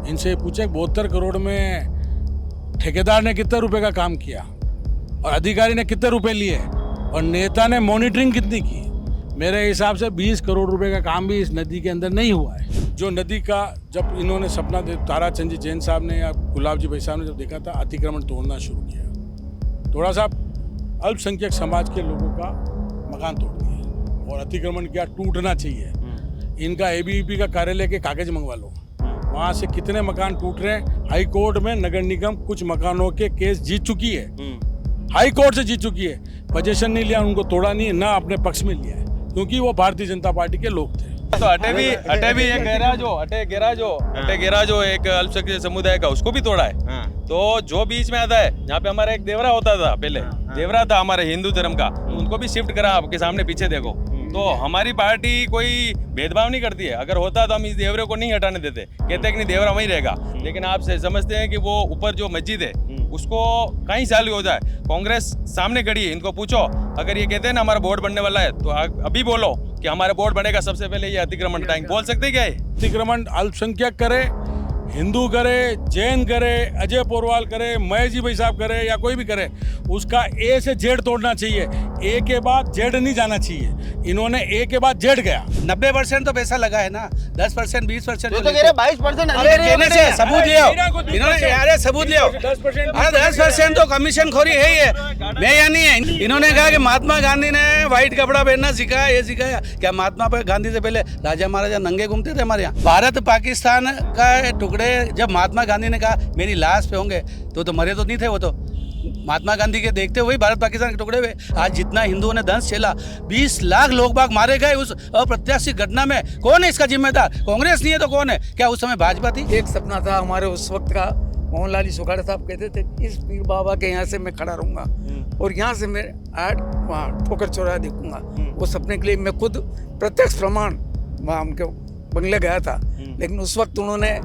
इनसे पूछे 72 करोड़ में ठेकेदार ने कितने रुपए का काम किया और अधिकारी ने कितने रुपए लिए और नेता ने मॉनिटरिंग कितनी की। मेरे हिसाब से 20 करोड़ रुपए का काम भी इस नदी के अंदर नहीं हुआ है। जो नदी का जब इन्होंने सपना ताराचंद जी जैन साहब ने या गुलाब जी भाई साहब ने जब देखा था, अतिक्रमण तोड़ना शुरू किया। थोड़ा सा अल्पसंख्यक समाज के लोगों का मकान तोड़ दिए और अतिक्रमण किया, टूटना चाहिए। इनका एबीवीपी का कार्यालय के कागज मंगवा लो, वहाँ से कितने मकान टूट रहे हैं। हाई कोर्ट में नगर निगम कुछ मकानों के केस जीत चुकी है, हाई कोर्ट से जीत चुकी है। पोजीशन नहीं लिया, उनको तोड़ा नहीं, ना अपने पक्ष में लिया है, क्योंकि वो भारतीय जनता पार्टी के लोग थे। तो अटे भी एक गेरा जो एक अल्पसंख्यक समुदाय का, उसको भी तोड़ा है। तो जो बीच में आता है, यहाँ पे हमारा एक देवरा होता था पहले, देवरा था हमारे हिंदू धर्म का, तो उनको भी शिफ्ट करा। आपके सामने पीछे देखो, तो हमारी पार्टी कोई भेदभाव नहीं करती है। अगर होता तो हम इस देवरे को नहीं हटाने देते, कहते हैं कि नहीं देवरा वहीं रहेगा। लेकिन आप समझते हैं कि वो ऊपर जो मस्जिद है उसको कहीं चालू हो जाए। कांग्रेस सामने खड़ी है, इनको पूछो। अगर ये कहते हैं ना हमारा बोर्ड बनने वाला है, तो अभी बोलो कि हमारा बोर्ड बनेगा, सबसे पहले ये अतिक्रमण हटाएंगे। बोल सकते क्या है? अतिक्रमण अल्पसंख्यक करे, हिंदू करे, जैन करे, अजय पोरवाल करे, महेश जी भाई साहब करे या कोई भी करे, उसका ए से जेड तोड़ना चाहिए। ए के बाद जेड नहीं जाना चाहिए। इन्होंने ए के बाद जेड गया। 90% तो पैसा लगा है ना, 10% 20% तो कह रहे 22%। अरे कहने से सबूत ले आओ, इन्होंने अरे सबूत ले आओ। 10% तो कमीशन खोरी है ही है, मैं या नहीं है। इन्होंने कहा कि महात्मा गांधी ने व्हाइट कपड़ा पहनना सिखाया, ये सिखाया। क्या महात्मा गांधी से पहले राजा महाराजा नंगे घूमते थे हमारे यहाँ? भारत पाकिस्तान का टुकड़े जब महात्मा गांधी ने कहा मेरी लाश पे होंगे, तो मरे तो नहीं थे वो। तो महात्मा गांधी के देखते हुए भारत पाकिस्तान के टुकड़े हुए। आज जितना हिंदुओं ने दंश झेला, 20 लाख लोग बाग मारे गए उस अप्रत्याशित घटना में। कौन है इसका जिम्मेदार? कांग्रेस नहीं है तो कौन है? क्या उस समय भाजपा थी? एक सपना था हमारे उस वक्त का, मोहनलाल जी सुखाड़ा साहब कहते थे इस पीर बाबा के यहाँ से मैं खड़ा रहूंगा और यहाँ से मैं वहाँ ठोकर चौराहा देखूंगा। वो सपने के लिए मैं खुद प्रत्यक्ष प्रमाण वहाँ उनके बंगले गया था, लेकिन उस वक्त उन्होंने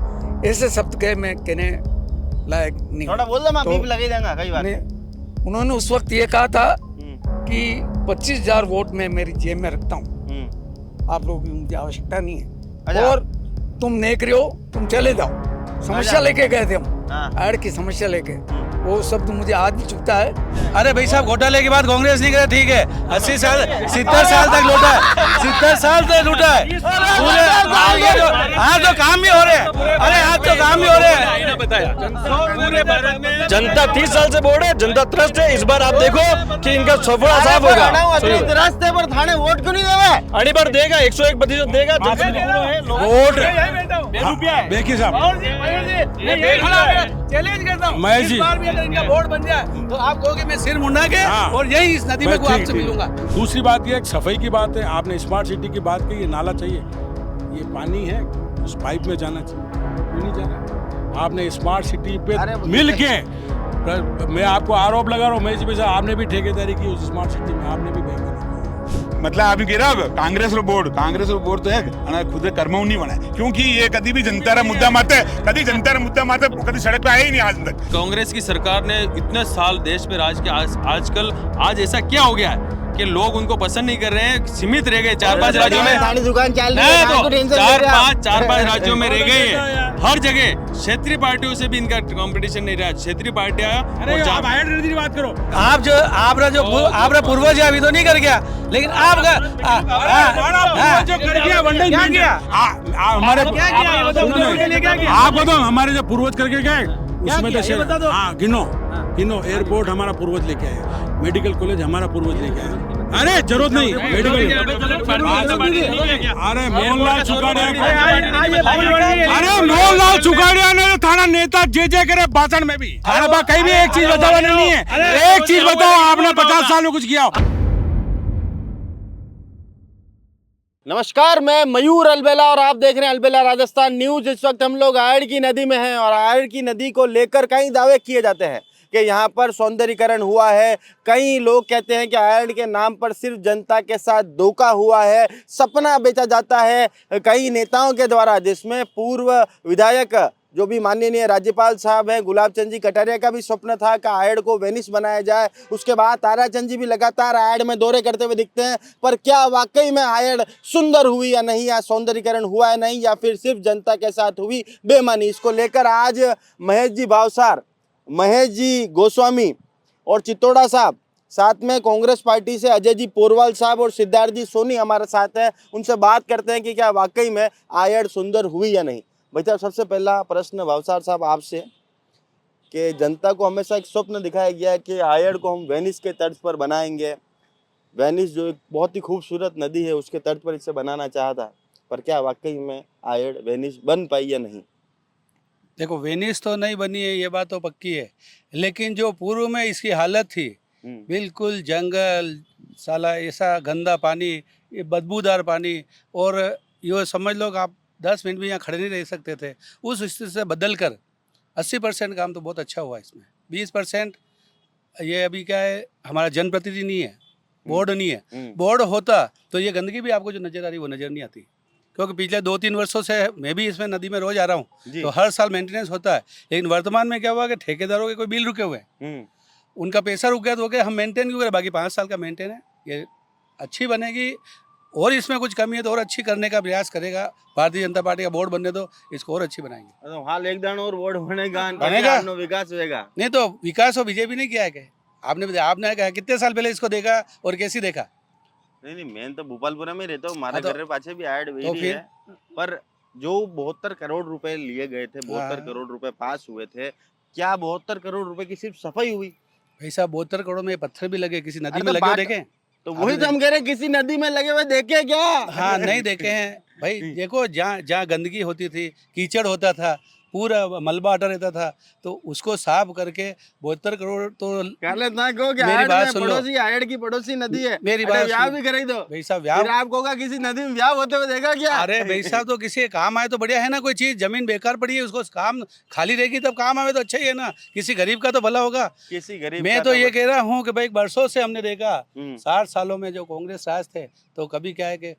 ऐसे शब्द कहे मैं कहने लायक नहीं। थोड़ा बोल दो, बीप लगे देंगे कई बार। उन्होंने उस वक्त ये कहा था कि 25,000 वोट मैं मेरी जेब में रखता हूँ, आप लोगों की मुझे आवश्यकता नहीं है और तुम नेक रहो, तुम चले जाओ। समस्या लेके गए थे हम, एड की समस्या लेके। वो शब्द मुझे आज भी चुभता है। अरे भाई साहब, घोटाले के बाद कांग्रेस नहीं करे, ठीक है। 80 साल 70 साल तक लूटा है, 70 साल तक लूटा है पूरे। आज तो काम भी हो रहे हैं, अरे आज तो काम भी हो रहे हैं। पूरे भारत में जनता 30 साल से बोल रहे हैं, जनता त्रस्त है। इस बार आप देखो कि इनका सफड़ा साफ होगा। रास्ते पर थाने वोट क्यों नहीं देवे? अड़ी बार देगा, 101% देगा। वोट देखिए साहब, चैलेंज करता हूँ, महेश जी, इस बार भी अगर इनका बोर्ड बन जाए तो आप कहोगे मैं सिर मुंडा के और यही इस नदी में आपसे मिलूंगा। दूसरी बात यह सफाई की बात है। आपने स्मार्ट सिटी की बात की, ये नाला चाहिए, ये पानी है उस पाइप में जाना चाहिए, क्यों नहीं जाना? आपने स्मार्ट सिटी पे मिल के, मैं आपको आरोप लगा रहा हूँ महेश जी, आपने भी ठेकेदारी की उस स्मार्ट सिटी में, आपने भी बैंक में। मतलब आप कह रहे हो कांग्रेस रो बोर्ड तो है અને खुद कर्मों नहीं बना, क्योंकि ये कभी भी जनता रा मुद्दा माते, कभी जनता रा मुद्दा माते, कभी सड़क पे आए ही नहीं आज तक। कांग्रेस की सरकार ने इतने साल देश में राज किया, आजकल आज ऐसा क्या हो गया है कि लोग उनको पसंद नहीं कर रहे हैं, सीमित रह गए। 4-5 राज्यों में दुकान चल रही नहीं, है, तो 4-5 राज्यों में रह गए हैं। हर जगह क्षेत्रीय पार्टियों से भी इनका कंपटीशन नहीं रहा। क्षेत्रीय पार्टियां बात करो। आपका पूर्वज अभी तो नहीं कर गया, लेकिन आपका जो कर गया क्या किया? हमारे क्या आप बताओ, हमारे जो पूर्वज करके गए उसमें तो हाँ गिनो एयरपोर्ट हमारा पूर्वज लेके आए, मेडिकल कॉलेज हमारा पूर्वज लेके आए। अरे जरूरत नहीं मेडिकल। अरे मोहनलाल चुकाड़िया ने थाना नेता जे करे भाषण में भी। अरे बा कहीं भी एक चीज बताओ नहीं है, एक चीज बताओ आपने 50 साल में कुछ किया। नमस्कार, मैं मयूर अलबेला और आप देख रहे हैं अलबेला राजस्थान न्यूज। इस वक्त हम लोग आयड़ की नदी में हैं और आयड़ की नदी को लेकर कई दावे किए जाते हैं कि यहाँ पर सौंदर्यीकरण हुआ है। कई लोग कहते हैं कि आयरन के नाम पर सिर्फ जनता के साथ धोखा हुआ है, सपना बेचा जाता है कई नेताओं के द्वारा, जिसमें पूर्व विधायक जो भी माननीय राज्यपाल साहब हैं गुलाब चंद जी कटारिया का भी स्वप्न था कि आयड को वेनिस बनाया जाए। उसके बाद ताराचंद जी भी लगातार आयड में दौरे करते हुए दिखते हैं, पर क्या वाकई में आयड सुंदर हुई या नहीं, या सौंदर्यीकरण हुआ है नहीं, या फिर सिर्फ जनता के साथ हुई बेमानी, इसको लेकर आज महेश जी भावसार, महेश जी गोस्वामी और चित्तौड़ा साहब, साथ में कांग्रेस पार्टी से अजय जी पोरवाल साहब और सिद्धार्थ जी सोनी हमारे साथ हैं। उनसे बात करते हैं कि क्या वाकई में आयड सुंदर हुई या नहीं। भाई साहब, सबसे पहला प्रश्न भावसार साहब आपसे, कि जनता को हमेशा एक स्वप्न दिखाया गया है कि आयड को हम वेनिस के तर्ज पर बनाएंगे। वेनिस जो एक बहुत ही खूबसूरत नदी है उसके तर्ज पर इसे बनाना चाहा था, पर क्या वाकई में आयड वेनिस बन पाई या नहीं? देखो, वेनिस तो नहीं बनी है, ये बात तो पक्की है, लेकिन जो पूर्व में इसकी हालत थी, बिल्कुल जंगल, साला ऐसा गंदा पानी, ये बदबूदार पानी, और ये समझ लो कि आप 10 मिनट भी यहाँ खड़े नहीं रह सकते थे, उस स्थिति से बदल कर 80% काम तो बहुत अच्छा हुआ इसमें। 20% ये अभी क्या है, हमारा जनप्रतिनिधि नहीं है, बोर्ड नहीं है। बोर्ड होता तो ये गंदगी भी आपको जो नज़र आ रही वो नज़र नहीं आती, क्योंकि पिछले 2-3 वर्षों से मैं भी इसमें नदी में रोज आ रहा हूँ, तो हर साल मेंटेनेंस होता है। लेकिन वर्तमान में क्या हुआ कि ठेकेदारों के कोई बिल रुके हुए हैं, उनका पैसा रुक गया, तो ओके हम मेंटेन क्यों करें, बाकी 5 साल का मेंटेन है, ये अच्छी बनेगी। और इसमें कुछ कमी है तो और अच्छी करने का प्रयास करेगा भारतीय जनता पार्टी का। बोर्ड बनने दो, इसको और अच्छी बनाएंगे। हाल एक दान और बोर्ड बनेगा, विकास होगा। नहीं तो विकास हो बीजेपी ने किया है क्या? आपने कहा कितने साल पहले इसको देखा और कैसी देखा? नहीं, मैं तो भोपालपुरा में रहता हूँ, हमारे घर के पाछे भी आयड तो वेरी है, पर जो 72 करोड़ रुपए लिए गए थे, 72 करोड़ रुपए पास हुए थे, क्या 72 करोड़ रुपए की सिर्फ सफाई हुई? भाई साहब, 72 करोड़ में पत्थर भी लगे, किसी नदी में लगे हुए देखे? तो वही तो हम कह रहे हैं, किसी नदी में लगे हुए देखे क्या? हाँ, नहीं देखे हैं भाई। देखो, जहाँ गंदगी होती थी, कीचड़ होता था, पूरा मलबा अटा रहता था, तो उसको साफ करके 72 करोड़ तो ना कहो कि मेरी बात सुन लो, पड़ोसी आयड की पड़ोसी नदी है, मेरी बात ब्याह भी कराई दो भाई साहब। ब्याह आपको का किसी नदी में ब्याह होते हुए देखा क्या? अरे भाई साहब, तो किसी काम आए तो बढ़िया है ना। कोई चीज जमीन बेकार पड़ी है, उसको काम खाली रहेगी तब काम आवे तो अच्छा ही है ना, किसी गरीब का तो भला होगा। किसी गरीब मैं तो ये कह रहा हूँ कि भाई वर्षों से हमने देखा, 60 सालों में जो कांग्रेस राज थे, तो कभी क्या है कि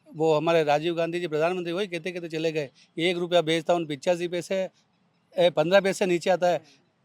वो हमारे राजीव गांधी जी प्रधानमंत्री वही कहते कहते चले गए, 1 रुपया बेचता उन 85 पैसे 15 पैसे नीचे आता है,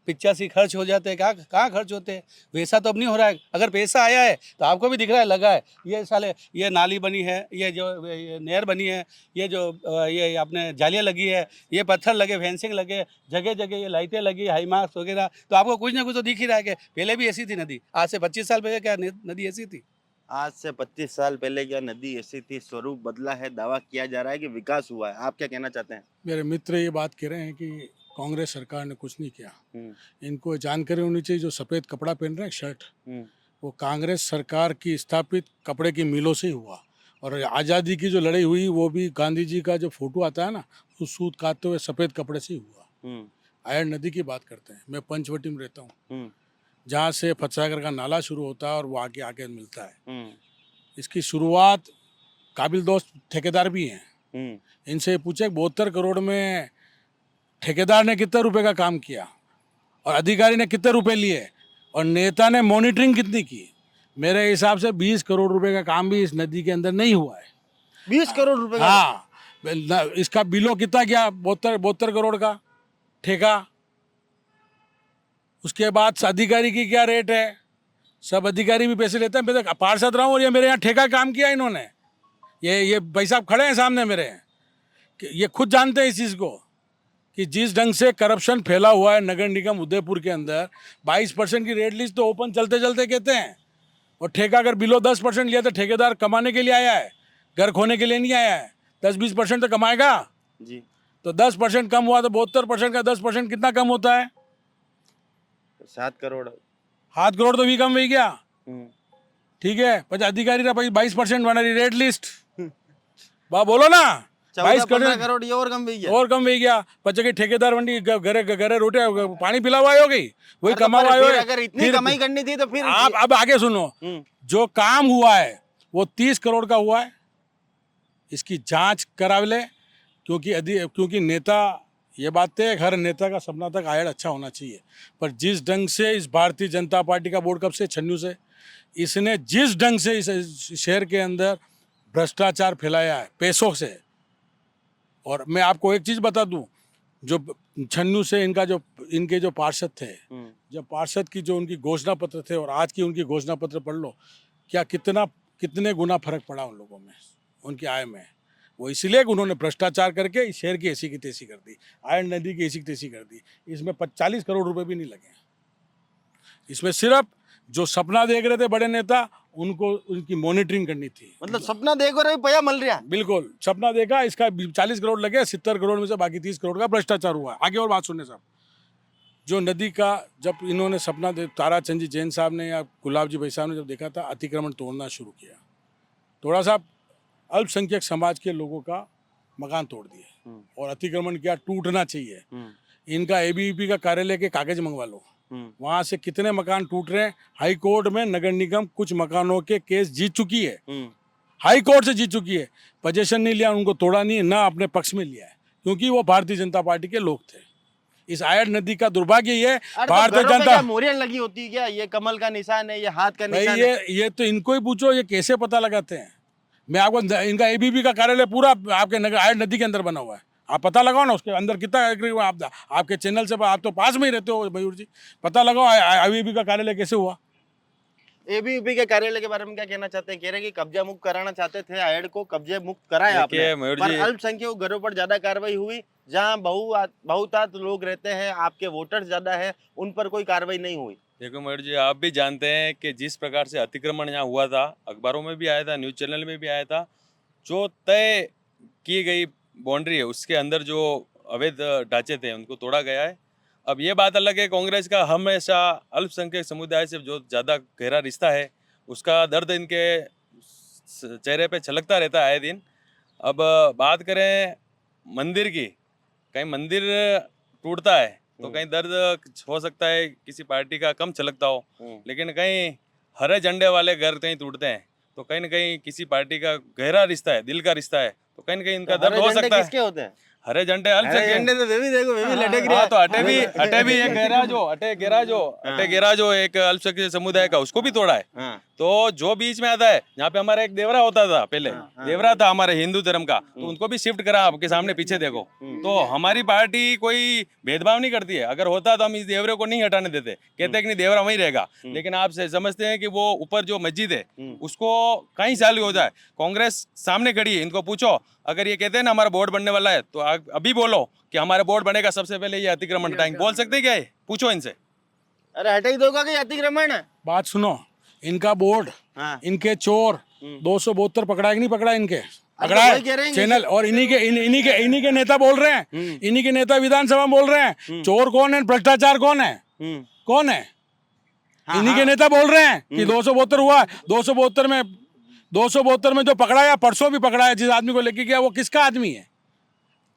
85 खर्च हो जाते हैं। कहाँ खर्च होते हैं? वैसा तो अब नहीं हो रहा है। अगर पैसा आया है तो आपको भी दिख रहा है, लगा है। ये साले, ये नाली बनी है, ये जो नहर बनी है, ये जो ये आपने जालियाँ लगी है, ये पत्थर लगे, फेंसिंग लगे, जगह जगह ये लाइटें लगी, हाई मार्क्स वगैरह, तो आपको कुछ ना कुछ तो दिख ही रहा है कि पहले भी ऐसी थी नदी। आज से 25 साल पहले क्या नदी ऐसी थी? आज से 25 साल पहले क्या नदी ऐसी थी? स्वरूप बदला है, दावा किया जा रहा है कि विकास हुआ है। आप क्या कहना चाहते हैं? मेरे मित्र ये बात कह रहे हैं कि कांग्रेस सरकार ने कुछ नहीं किया। इनको जानकारी होनी चाहिए, जो सफ़ेद कपड़ा पहन रहे हैं, शर्ट, वो कांग्रेस सरकार की स्थापित कपड़े की मिलों से ही हुआ। और आज़ादी की जो लड़ाई हुई वो भी गांधी जी का जो फोटो आता है ना, वो सूत काटते हुए सफ़ेद कपड़े से ही हुआ। आयड नदी की बात करते हैं। मैं पंचवटी में रहता हूँ, जहाँ से फतसागर का नाला शुरू होता है और वो आगे आगे मिलता है। इसकी शुरुआत काबिल दोस्त ठेकेदार भी हैं, इनसे पूछे 72 करोड़ में ठेकेदार ने कितने रुपए का काम किया और अधिकारी ने कितने रुपए लिए और नेता ने मॉनिटरिंग कितनी की। मेरे हिसाब से 20 करोड़ रुपए का काम भी इस नदी के अंदर नहीं हुआ है। 20 करोड़ रुपए का? हाँ, इसका बिलो कितना गया? 72 करोड़ का ठेका। उसके बाद अधिकारी की क्या रेट है? सब अधिकारी भी पैसे लेते हैं। मैं तो पार्षद रहा हूँ और ये मेरे यहाँ ठेका काम किया इन्होंने। ये भाई साहब खड़े हैं सामने मेरे, ये खुद जानते हैं इस चीज़ को कि जिस ढंग से करप्शन फैला हुआ है नगर निगम उदयपुर के अंदर। 22% की रेट लिस्ट तो ओपन चलते चलते कहते हैं, और ठेका अगर बिलो 10% लिया तो ठेकेदार कमाने के लिए आया है, घर खोने के लिए नहीं आया है। 10-20% तो कमाएगा जी। तो 10% कम हुआ तो 72% का 10% कितना कम होता है? 7 करोड़। 7 करोड़ तो भी कम हो गया। ठीक है, पर अधिकारी का 22% बना रही रेट लिस्ट। वाह, बोलो ना, 22 करोड़ ये और कम भी गया। बच्चे की ठेकेदार मंडी घरे रोटी पानी पिला हुआ हो गई, वही कमा हुआ है। अगर इतनी कमाई करनी थी तो फिर आप अब आगे सुनो, जो काम हुआ है वो 30 करोड़ का हुआ है। इसकी जांच करावे ले, क्योंकि नेता, ये बात है हर नेता का सपना था आयड अच्छा होना चाहिए, पर जिस ढंग से इस भारतीय जनता पार्टी का बोर्ड कब से छन्नू से इसने जिस ढंग से इस शहर के अंदर भ्रष्टाचार फैलाया है पैसों से। और मैं आपको एक चीज़ बता दूं, जो छन्नू से इनके जो पार्षद थे, जब पार्षद की जो उनकी घोषणा पत्र थे और आज की उनकी घोषणा पत्र पढ़ लो, क्या कितने गुना फर्क पड़ा उन लोगों में, उनकी आय में। वो इसलिए कि उन्होंने भ्रष्टाचार करके इस शहर की ऐसी की तैसी कर दी, आयरन नदी की ऐसी की तैसी कर दी। इसमें 40 करोड़ रुपए भी नहीं लगे। इसमें सिर्फ जो सपना देख रहे थे बड़े नेता, उनको उनकी मॉनिटरिंग करनी थी। मतलब सपना देखो रहे पया मल रहा। बिल्कुल सपना देखा, इसका 40 करोड़ लगे, 70 करोड़ में से बाकी 30 करोड़ का भ्रष्टाचार हुआ। आगे और बात सुनने साहब, जो नदी का जब इन्होंने सपना ताराचंद जी जैन साहब ने या गुलाब जी भाई साहब ने जब देखा था, अतिक्रमण तोड़ना शुरू किया। थोड़ा सा अल्पसंख्यक समाज के लोगों का मकान तोड़ दिए और अतिक्रमण किया, टूटना चाहिए। इनका एबीवीपी का कार्यालय के कागज मंगवा लो, वहां से कितने मकान टूट रहे हैं। हाई कोर्ट में नगर निगम कुछ मकानों के केस जीत चुकी है, हाई कोर्ट से जीत चुकी है। पोजीशन नहीं लिया, उनको तोड़ा नहीं, ना अपने पक्ष में लिया है, क्योंकि वो भारतीय जनता पार्टी के लोग थे। इस आयर नदी का दुर्भाग्य ये भारतीय जनता मोहरियां लगी होती है क्या? ये कमल का निशान है, ये हाथ का निशान है। ये तो इनको ही पूछो, ये कैसे पता लगाते हैं। मैं आपको इनका एबीवीपी का कार्यालय पूरा आपके आयर नदी के अंदर बना हुआ है, आप पता लगाओ ना उसके अंदर कितना आप आपके चैनल से, आप तो पास में ही रहते हो मयूर जी, पता लगाओ एबीवीपी का कार्यालय कैसे हुआ। एबीवीपी के कार्यालय के बारे में क्या कहना चाहते हैं? कह रहे हैं कि कब्जा मुक्त कराना चाहते थे, आयड को कब्जे मुक्त कराया आपने, पर अल्पसंख्यक घरों पर ज्यादा कार्रवाई हुई। जहां बहुतात लोग रहते हैं, आपके वोटर्स ज्यादा है, उन पर कोई कार्रवाई नहीं हुई। देखो मयूर जी, आप भी जानते हैं कि जिस प्रकार से अतिक्रमण यहाँ हुआ था, अखबारों में भी आया था, न्यूज़ चैनल में भी आया था, जो तय की गई बाउंड्री है उसके अंदर जो अवैध ढांचे थे उनको तोड़ा गया है। अब ये बात अलग है, कांग्रेस का हमेशा अल्पसंख्यक समुदाय से जो ज़्यादा गहरा रिश्ता है, उसका दर्द इनके चेहरे पे छलकता रहता है आए दिन। अब बात करें मंदिर की, कहीं मंदिर टूटता है तो कहीं दर्द हो सकता है किसी पार्टी का कम छलकता हो, लेकिन कहीं हरे झंडे वाले घर कहीं टूटते हैं तो कहीं न कहीं किसी पार्टी का गहरा रिश्ता है, दिल का रिश्ता है, तो कहीं न कहीं इनका दर्द हो सकता है। किसके होते हैं हरे झंडे झंडे? तो वे भी देखो, वे भी लटक रहे हैं। तो अटे भी एक गहरा जो एक अल्पसंख्यक समुदाय का, उसको भी तोड़ा है। तो जो बीच में आता है, यहाँ पे हमारा एक देवरा होता था पहले, देवरा था हमारे हिंदू धर्म का, तो उनको भी शिफ्ट करा। आपके सामने पीछे देखो, तो हमारी पार्टी कोई भेदभाव नहीं करती है। अगर होता तो हम इस देवरे को नहीं हटाने देते, कहते हैं कि नहीं देवरा वहीं रहेगा। लेकिन आप समझते हैं कि वो ऊपर जो मस्जिद है उसको कहीं चालू हो जाए। कांग्रेस सामने खड़ी है, इनको पूछो, अगर ये कहते हैं ना हमारा बोर्ड बनने वाला है, तो अभी बोलो कि हमारा बोर्ड बनेगा, सबसे पहले ये अतिक्रमण हटाएंगे। बोल सकते हैं क्या? ये पूछो इनसे। अरे हटा ही दोगा कि अतिक्रमण है? बात सुनो, इनका बोर्ड, इनके चोर 272 पकड़ा है कि नहीं पकड़ा? इनके पकड़ा है चैनल, और इन्हीं के नेता बोल रहे हैं, इन्हीं के नेता विधानसभा में बोल रहे हैं चोर कौन है, भ्रष्टाचार कौन है, कौन है? इन्हीं के नेता बोल रहे हैं कि 272 हुआ है। 272 में जो पकड़ा है, परसों भी पकड़ा है, जिस आदमी को लेके गया, वो किसका आदमी है?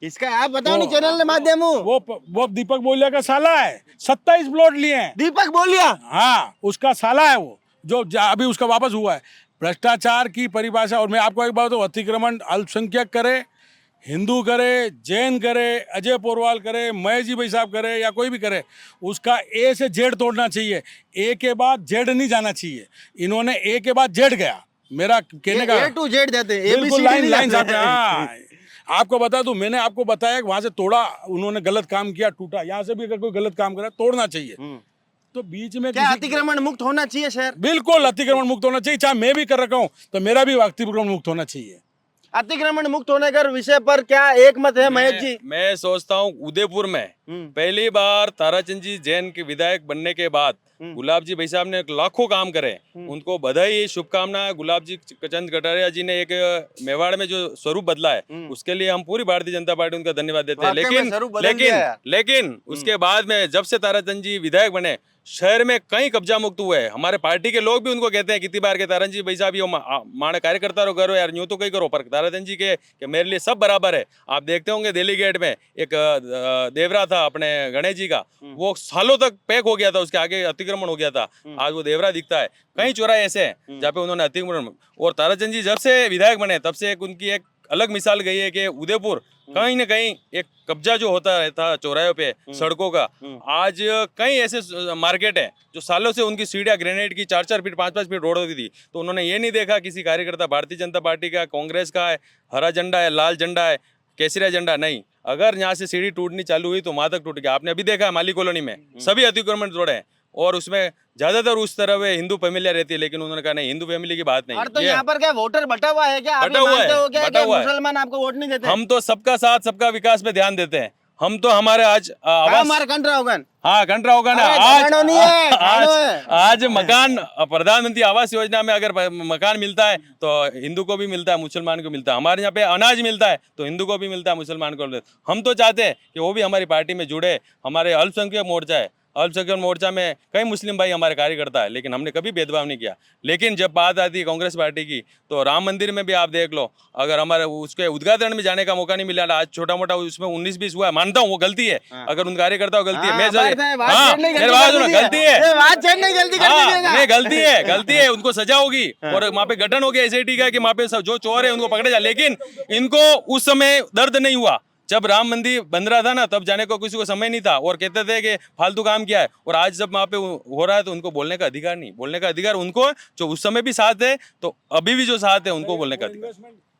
इसका आप बताओ नहीं चैनल के माध्यम। वो दीपक बोलिया का साला है, 27 प्लॉट लिए हैं। दीपक बोलिया? हाँ, उसका साला है वो, जो अभी उसका वापस हुआ है। भ्रष्टाचार की परिभाषा, और मैं आपको एक बात, अतिक्रमण अल्पसंख्यक करे, हिंदू करे, जैन करे, अजय पोरवाल करे, महेश जी भाई साहब करे, या कोई भी करे, उसका ए से जेड तोड़ना चाहिए। ए के बाद जेड नहीं जाना चाहिए। इन्होंने ए के बाद जेड गया। मेरा कहने का ए टू जेड देते हैं, बिल्कुल लाइन जाते हैं। हाँ, आपको बता दूं, मैंने आपको बताया कि वहां से तोड़ा, उन्होंने गलत काम किया, टूटा। यहाँ से भी अगर कोई गलत काम करे, तोड़ना चाहिए। तो बीच में क्या अतिक्रमण मुक्त होना चाहिए शहर? बिल्कुल अतिक्रमण मुक्त होना चाहिए, चाहे मैं भी कर रखा हूँ तो मेरा भी अतिक्रमण मुक्त होना चाहिए। अतिक्रमण मुक्त होने का विषय पर क्या एक मत है महेश जी? मैं सोचता हूँ उदयपुर में पहली बार ताराचंद जी जैन के विधायक बनने के बाद गुलाब जी भाई साहब ने लाखों काम करे, उनको बधाई, शुभकामनाएं। गुलाब जी चंद कटारिया जी ने एक मेवाड़ में जो स्वरूप बदला है, उसके लिए हम पूरी भारतीय जनता पार्टी उनका धन्यवाद देते हैं। लेकिन उसके बाद में जब से ताराचंद जी विधायक बने, शहर में कई कब्जा मुक्त हुए हैं। हमारे पार्टी के लोग भी उनको कहते हैं कितनी बार के, ताराचंद जी भाई साहब ये माने कार्यकर्ता रो करो यार, यूं तो कहीं करो, पर ताराचंद जी के कि मेरे लिए सब बराबर है। आप देखते होंगे दिल्ली गेट में एक देवरा था अपने गणेश जी का, वो सालों तक पैक हो गया था, उसके आगे अतिक्रमण हो गया था, आज वो देवरा दिखता है। कई चौराहे ऐसे हैं जहाँ पे उन्होंने अतिक्रमण, और ताराचंद जी जब से विधायक बने तब से उनकी एक अलग मिसाल गई है कि उदयपुर कहीं न कहीं एक कब्जा जो होता रहता चौराहों पे, सड़कों का, आज कई ऐसे मार्केट है जो सालों से उनकी सीढ़ियाँ ग्रेनाइट की 4-4 फीट 5-5 फीट रोड होती थी, तो उन्होंने ये नहीं देखा किसी कार्यकर्ता भारतीय जनता पार्टी का, कांग्रेस का है, हरा झंडा है, लाल झंडा है, केसरी एजेंडा नहीं। अगर यहाँ से सीढ़ी टूटनी चालू हुई तो वहां तक टूट गया। आपने अभी देखा है माली कॉलोनी में सभी अतिक्रमण तोड़े हैं और उसमें ज्यादातर उस तरफ हिंदू फैमिलियां रहती है, लेकिन उन्होंने कहा नहीं, हिंदू फैमिली की बात नहीं। और तो यहाँ पर क्या वोटर बटा हुआ है क्या? आप बटा ये हुआ मानते है, हो क्या बटा कि हुआ है। मुसलमान आपको वोट नहीं देते? हम तो सबका साथ सबका विकास पे ध्यान देते हैं। हम तो हमारे आज आवाज हमारा कंट्रा होगा। हाँ कंट्रा होगा ना। अरे आज गानो नहीं है, गानो आज है। आज मकान प्रधानमंत्री आवास योजना में अगर मकान मिलता है तो हिंदू को भी मिलता है, मुसलमान को मिलता है। हमारे यहाँ पे अनाज मिलता है तो हिंदू को भी मिलता है, मुसलमान को मिलता है। हम तो चाहते हैं कि वो भी हमारी पार्टी में जुड़े। हमारे अल्पसंख्यक मोर्चा है, अल्पसंख्यक मोर्चा में कई मुस्लिम भाई हमारे कार्यकर्ता है, लेकिन हमने कभी भेदभाव नहीं किया। लेकिन जब बात आती है कांग्रेस पार्टी की तो राम मंदिर में भी आप देख लो, अगर हमारे उसके उद्घाटन में जाने का मौका नहीं मिला, आज छोटा मोटा उसमें 19-20 हुआ है, मानता हूँ वो गलती है। अगर उन कार्यकर्ताओं गलती है, मैं मेरी बात सुनो, गलती है, नहीं गलती है, गलती है, उनको सजा होगी और वहाँ पे गठन हो गया SIT का कि वहाँ पे जो चोर है उनको पकड़े जाए। लेकिन इनको उस समय दर्द नहीं हुआ जब राम मंदिर बन रहा था ना, तब जाने को किसी को समय नहीं था और कहते थे कि फालतू काम किया है। और आज जब वहाँ पे हो रहा है तो उनको बोलने का अधिकार नहीं, बोलने का अधिकार उनको जो उस समय भी साथ है तो अभी भी जो साथ है उनको बोलने का अधिकार।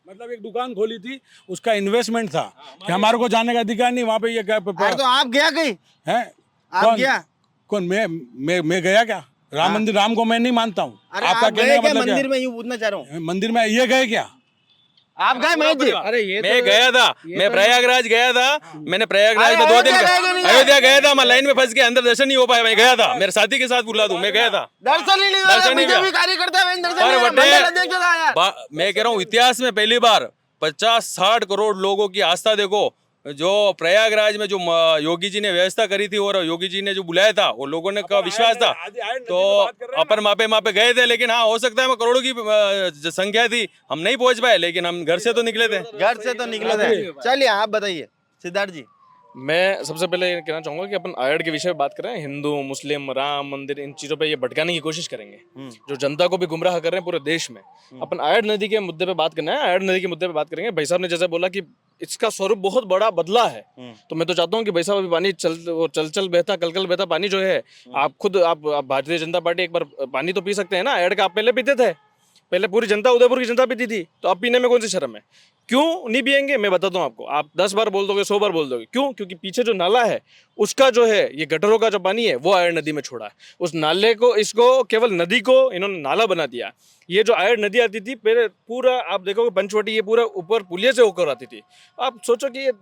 मतलब एक दुकान खोली थी, उसका इन्वेस्टमेंट था कि हमारे को जाने का अधिकार नहीं वहाँ पे। ये क्या तो आप गया कहीं? है? आप गया? कौन? मैं गया क्या? राम मंदिर, राम को मैं नहीं मानता हूँ। आपका कहने का मतलब मंदिर में यूँ पूछना चाह रहा हूँ। मंदिर में ये गए क्या? आप गए महेश जी? अरे ये मैं गया था, मैं प्रयागराज गया था, मैंने प्रयागराज में 2 दिन अयोध्या गया था, मैं लाइन में फंस गया, अंदर दर्शन नहीं हो पाया। मैं गया था, मेरे साथी के साथ बुला दूं, मैं गया था, दर्शन ही नहीं हुआ। दर्शन नहीं हुआ। बीजेपी कार्यकर्ता है, दर्शन नहीं हुआ। अरे मंडल अध्यक्ष था यार। मैं कह रहा हूँ इतिहास में पहली बार 50-60 करोड़ लोगों की आस्था देखो। जो प्रयागराज में जो योगी जी ने व्यवस्था करी थी और योगी जी ने जो बुलाया था वो लोगों ने का विश्वास था, तो अपन मापे गए थे। लेकिन हाँ, हो सकता है मैं करोड़ों की संख्या थी, हम नहीं पहुंच पाए, लेकिन हम घर से तो निकले थे। घर से तो निकले थे। चलिए आप बताइए सिद्धार्थ जी। मैं सबसे पहले ये कहना चाहूंगा कि अपन आयड के विषय में बात करें, हिंदू मुस्लिम राम मंदिर इन चीजों पे ये भटकाने की कोशिश करेंगे जो जनता को भी गुमराह कर रहे हैं पूरे देश में। अपन आयड नदी के मुद्दे पे बात करना है, आयड नदी के मुद्दे पे बात करेंगे। भाई साहब ने जैसे बोला कि इसका स्वरूप बहुत बड़ा बदला है, तो मैं तो चाहता हूँ कि भाई साहब अभी पानी चल बहता कल बहता पानी जो है, आप खुद आप भारतीय जनता पार्टी एक बार पानी तो पी सकते हैं ना। आयड का आप पहले पीते थे, पहले पूरी जनता उदयपुर की जनता पीती थी, तो आप पीने में कौन सी शर्म है? क्यों नहीं पियेंगे? मैं बताता हूँ आपको। आप 10 बार बोल दोगे, 100 बार बोल दोगे, क्यों? क्योंकि पीछे जो नाला है उसका जो है, ये गटरों का जो पानी है वो आयड नदी में छोड़ा है। उस नाले को, इसको केवल नदी को इन्होंने नाला बना दिया। ये जो आयड नदी आती थी पहले, पूरा आप देखोगे पंचवटी, ये पूरा ऊपर पुलिया से होकर आती थी। आप सोचो कि ये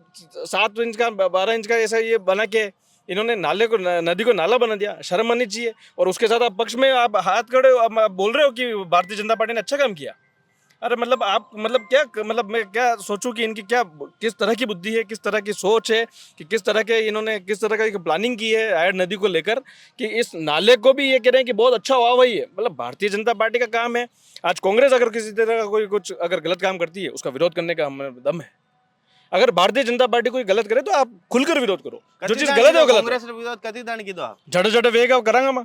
7 इंच का 12 इंच का ऐसा ये बना के इन्होंने नाले को, नदी को नाला बना दिया। शर्म आनी चाहिए। और उसके साथ आप पक्ष में आप हाथ खड़े, आप बोल रहे हो कि भारतीय जनता पार्टी ने अच्छा काम किया। अरे मतलब आप क्या, मतलब मैं क्या सोचूं कि इनकी क्या, किस तरह की बुद्धि है, किस तरह की सोच है, कि किस तरह के इन्होंने किस तरह की प्लानिंग की है आयड नदी को लेकर, कि इस नाले को भी ये कह रहे हैं कि बहुत अच्छा हुआ वही है। मतलब भारतीय जनता पार्टी का काम है। आज कांग्रेस अगर किसी तरह का कोई कुछ अगर गलत काम करती है, उसका विरोध करने का हमें दम है। अगर भारतीय जनता पार्टी कोई गलत करे तो आप खुलकर विरोध करो। जो चीज गलत है वो गलत है। कांग्रेस विरोध कति दान की तो आप जड़ वेगा करांगा मैं।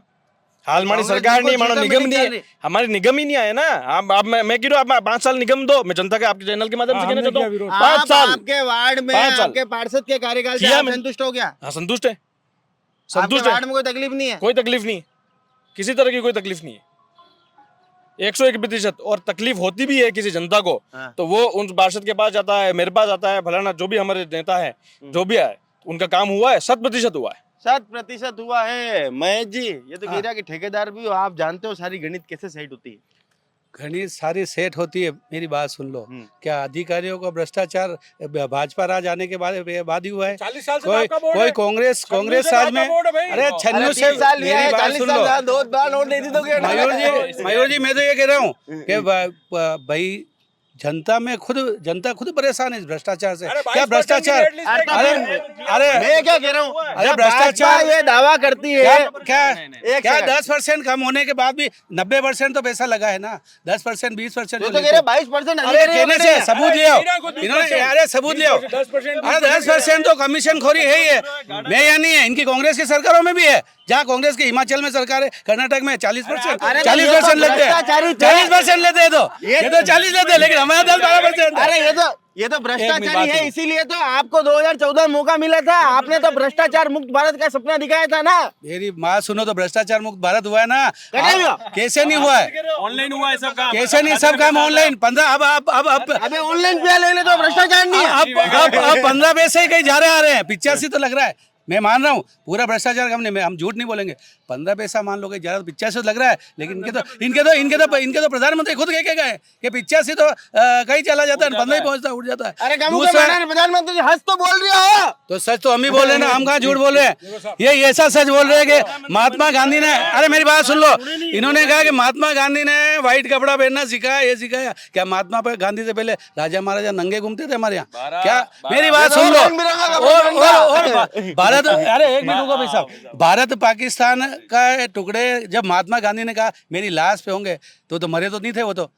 हाल मानी सरकार नहीं, मानो निगम नहीं है, हमारी निगम ही नहीं आया ना। आप मैं कह रहा हूँ, आप 5 साल निगम दो। मैं जनता के आपके चैनल के माध्यम से कहना चाहता हूँ, 5 साल आपके वार्ड में, 5 साल आपके पार्षद के कार्यकाल से आप संतुष्ट हो गया? हाँ संतुष्ट है, आपके संतुष्ट है। वार्ड में कोई तकलीफ नहीं है? कोई तकलीफ नहीं, किसी तरह की कोई तकलीफ नहीं है, 101%। और तकलीफ होती भी है किसी जनता को तो वो उन पार्षद के पास जाता है, मेरे पास आता है, फलाना जो भी हमारे नेता है जो भी आए, उनका काम हुआ है, 100% हुआ है। 100% हुआ है। महेश जी, ये तो कह रहा कि ठेकेदार भी हो, आप जानते हो सारी गणित कैसे सेट होती है? गणित सारी सेट होती है। मेरी बात सुन लो, क्या अधिकारियों का भ्रष्टाचार भाजपा राज आने के बाद ही हुआ है? 40 साल से कोई आपका बोर्ड है। कांग्रेस राज में, अरे 96 से, मेरी बात सुन लो मयूर जी, मैं तो ये कह रहा हूँ कि भाई जनता खुद परेशान है इस भ्रष्टाचार से। क्या भ्रष्टाचार? अरे मैं क्या कह रहा हूँ, अरे भ्रष्टाचार ये दावा करती है क्या 10% कम होने के बाद भी 90% तो पैसा लगा है ना। 10% 20% तो कह रहे 22%। अरे कहने से सबूत ले आओ इन्होंने, अरे सबूत ले आओ। अरे 10% तो कमीशन खोरी है ही है। मैं यहाँ नहीं है, इनकी कांग्रेस की सरकारों में भी है। जहाँ कांग्रेस की हिमाचल में सरकार है, कर्नाटक में 40% 40% लेते हैं, 40% लेते हैं, तो ये तो 40 लेते हैं, लेकिन हमारे 10-12%। अरे ये तो एक भ्रष्टाचारी बात है, सुनो। इसीलिए तो आपको 2014 में मौका मिला था, आपने तो भ्रष्टाचार मुक्त भारत का सपना दिखाया था ना। मेरी बात सुनो, तो भ्रष्टाचार मुक्त भारत हुआ है ना। कटे भी हो। कैसे नहीं हुआ है? ऑनलाइन हुआ है सब काम। कैसे नहीं, सब काम ऑनलाइन। 15 अब अबे ऑनलाइन पे ले ले तो भ्रष्टाचार नहीं है। अब 15 पैसे ही कहीं जा रहे हैं, 85 तो लग रहा है। मैं मान रहा हूँ पूरा भ्रष्टाचार हम झूठ नहीं बोलेंगे। 15 पैसा मान लो कि ज्यादा 85 लग रहा है, लेकिन इनके तो प्रधानमंत्री खुद कह के गए कि 85 तो कहीं चला जाता है, 15 ही पहुंचता उठ जाता है। अरे कामू के मैदान प्रधानमंत्री जी हंस तो बोल रहे हो। तो सच तो हम ही बोल रहे हैं ना, हम कहाँ झूठ बोल रहे हैं। ये ऐसा सच बोल रहे हैं कि महात्मा गांधी ने, अरे मेरी बात सुन लो, इन्होंने कहा कि महात्मा गांधी ने व्हाइट कपड़ा पहनना सिखाया, ये सिखाया। क्या महात्मा गांधी से पहले राजा महाराजा नंगे घूमते थे हमारे यहाँ? क्या? मेरी बात सुन लो। और भारत, अरे एक मिनट रुको भाई साहब, भारत पाकिस्तान का टुकड़े जब महात्मा गांधी ने कहा मेरी लाश पे होंगे, तो मरे तो नहीं थे वो तो।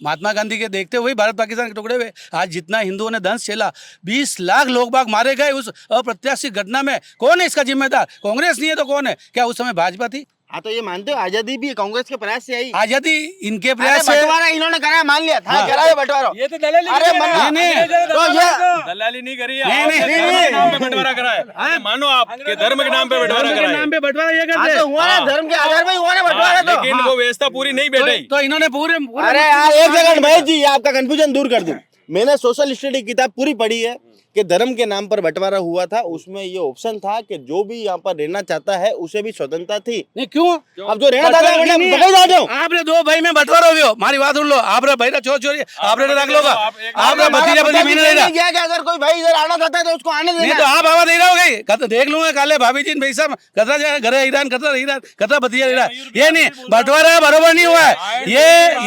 महात्मा गांधी के देखते हुए भारत पाकिस्तान के टुकड़े हुए। आज जितना हिंदुओं ने दंश झेला, 20 लाख लोग बाग मारे गए उस अप्रत्याशित घटना में, कौन है इसका जिम्मेदार? कांग्रेस नहीं है तो कौन है? क्या उस समय भाजपा थी? हाँ तो ये मानते हो आजादी भी कांग्रेस के प्रयास से आई? आजादी इनके अरे प्रयास से। बंटवारा इन्होंने करा, मान लिया था, करा है बंटवारा। ये तो दलाली अरे नहीं मन्ना, नहीं, तो ये दलाली नहीं करी है। नहीं, आपने नहीं, धर्म के नहीं। नाम पे बंटवारा करा है। मानो आप के धर्म के नाम पे बंटवारा करा है। पे बंटवारा ये हाँ तो हुआ ना, धर्म के आधार पर ही हुआ ना बंटवारा। तो लेकिन वो व्यवस्था पूरी नहीं बैठी। तो इन्होंने पूरे अरे यार एक सेकंड महेश जी, ये आपका कंफ्यूजन दूर कर दूं। मैंने सोशल स्टडी की किताब पूरी पढ़ी है कि धर्म के नाम पर बंटवारा हुआ था। उसमें ये ऑप्शन था कि जो भी यहाँ पर रहना चाहता है उसे भी स्वतंत्रता थी। नहीं, क्यों? अब जो रहना चाहता है नहीं, पकड़ जा जाओ। आपने दो भाई में बंटवारा हो गयो। हमारी बात सुन लो, आप रे भाई चोरी आपने रख लोगा, आपने भतीजा भतीजा महीने नहीं रहा। क्या कि अगर कोई भाई इधर आना चाहता है तो उसको आने नहीं देना। तो आप आवाज दे रहे हो गई, देख लूंगा काले भाभी जी भाई साहब कतरा जाए घरे ईरान कतरा भतीजा रहा। ये नहीं बंटवारा बरोबर नहीं हुआ है,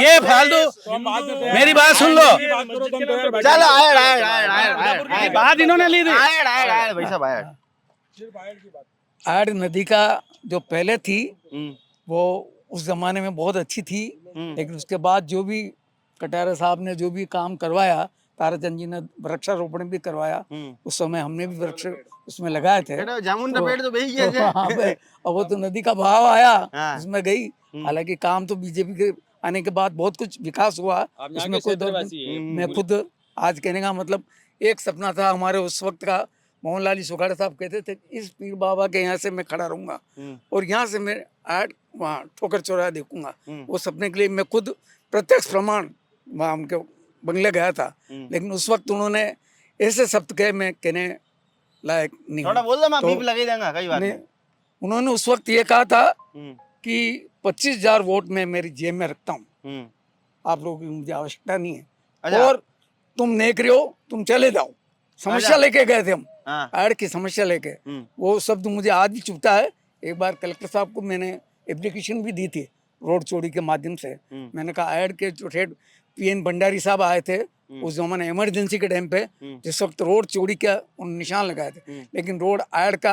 ये फालतू। मेरी बात सुन लो, चलो आए बात इन्होंने ली थी। भाई साहब आए। आड़ नदी का जो पहले थी वो उस जमाने में बहुत अच्छी थी, लेकिन उसके बाद जो भी कटारा साहब ने जो भी काम करवाया, ताराचंद जी ने वृक्षारोपण भी करवाया, उस समय हमने भी वृक्ष उसमें लगाए थे। जामुन का पेड़ तो बेच गया था। हाँ भाई, और वो तो नदी का बहाव आया हाँ। उसमें गई। हालांकि काम तो बीजेपी के आने के बाद बहुत कुछ विकास हुआ, इसमें कोई दो। मैं खुद आज कहने का मतलब एक सपना था हमारे उस वक्त का। मोहनलाल सुखाड़ा साहब कहते थे इस पीर बाबा के यहाँ से मैं खड़ा रहूंगा और यहाँ से मैं ऐड वहाँ ठोकर चौराहा देखूंगा। वो सपने के लिए मैं खुद प्रत्यक्ष प्रमाण वहाँ उनके बंगले गया था, लेकिन उस वक्त उन्होंने ऐसे शब्द कहे मैं कहने लायक नहीं। थोड़ा बोल दो, मैं तो बीप लगा ही दूंगा, कई बात नहीं। उन्होंने उस वक्त ये कहा था कि 25,000 वोट मैं मेरी जेब में रखता हूँ, आप लोगों की मुझे आवश्यकता नहीं है। अच्छा। और तुम नेक रहे हो, तुम चले जाओ। समस्या लेके गए थे हम, हाँ। आड़ की समस्या लेके। वो शब्द मुझे आज भी चुभता है। एक बार कलेक्टर साहब को मैंने एप्लीकेशन भी दी थी रोड चोरी के माध्यम से। मैंने कहा आड़ के जो हेड पीएन भंडारी साहब आए थे उस जमाने इमरजेंसी के टाइम पे, जिस वक्त रोड चोरी का उन्होंने निशान लगाए थे, लेकिन रोड आड़ का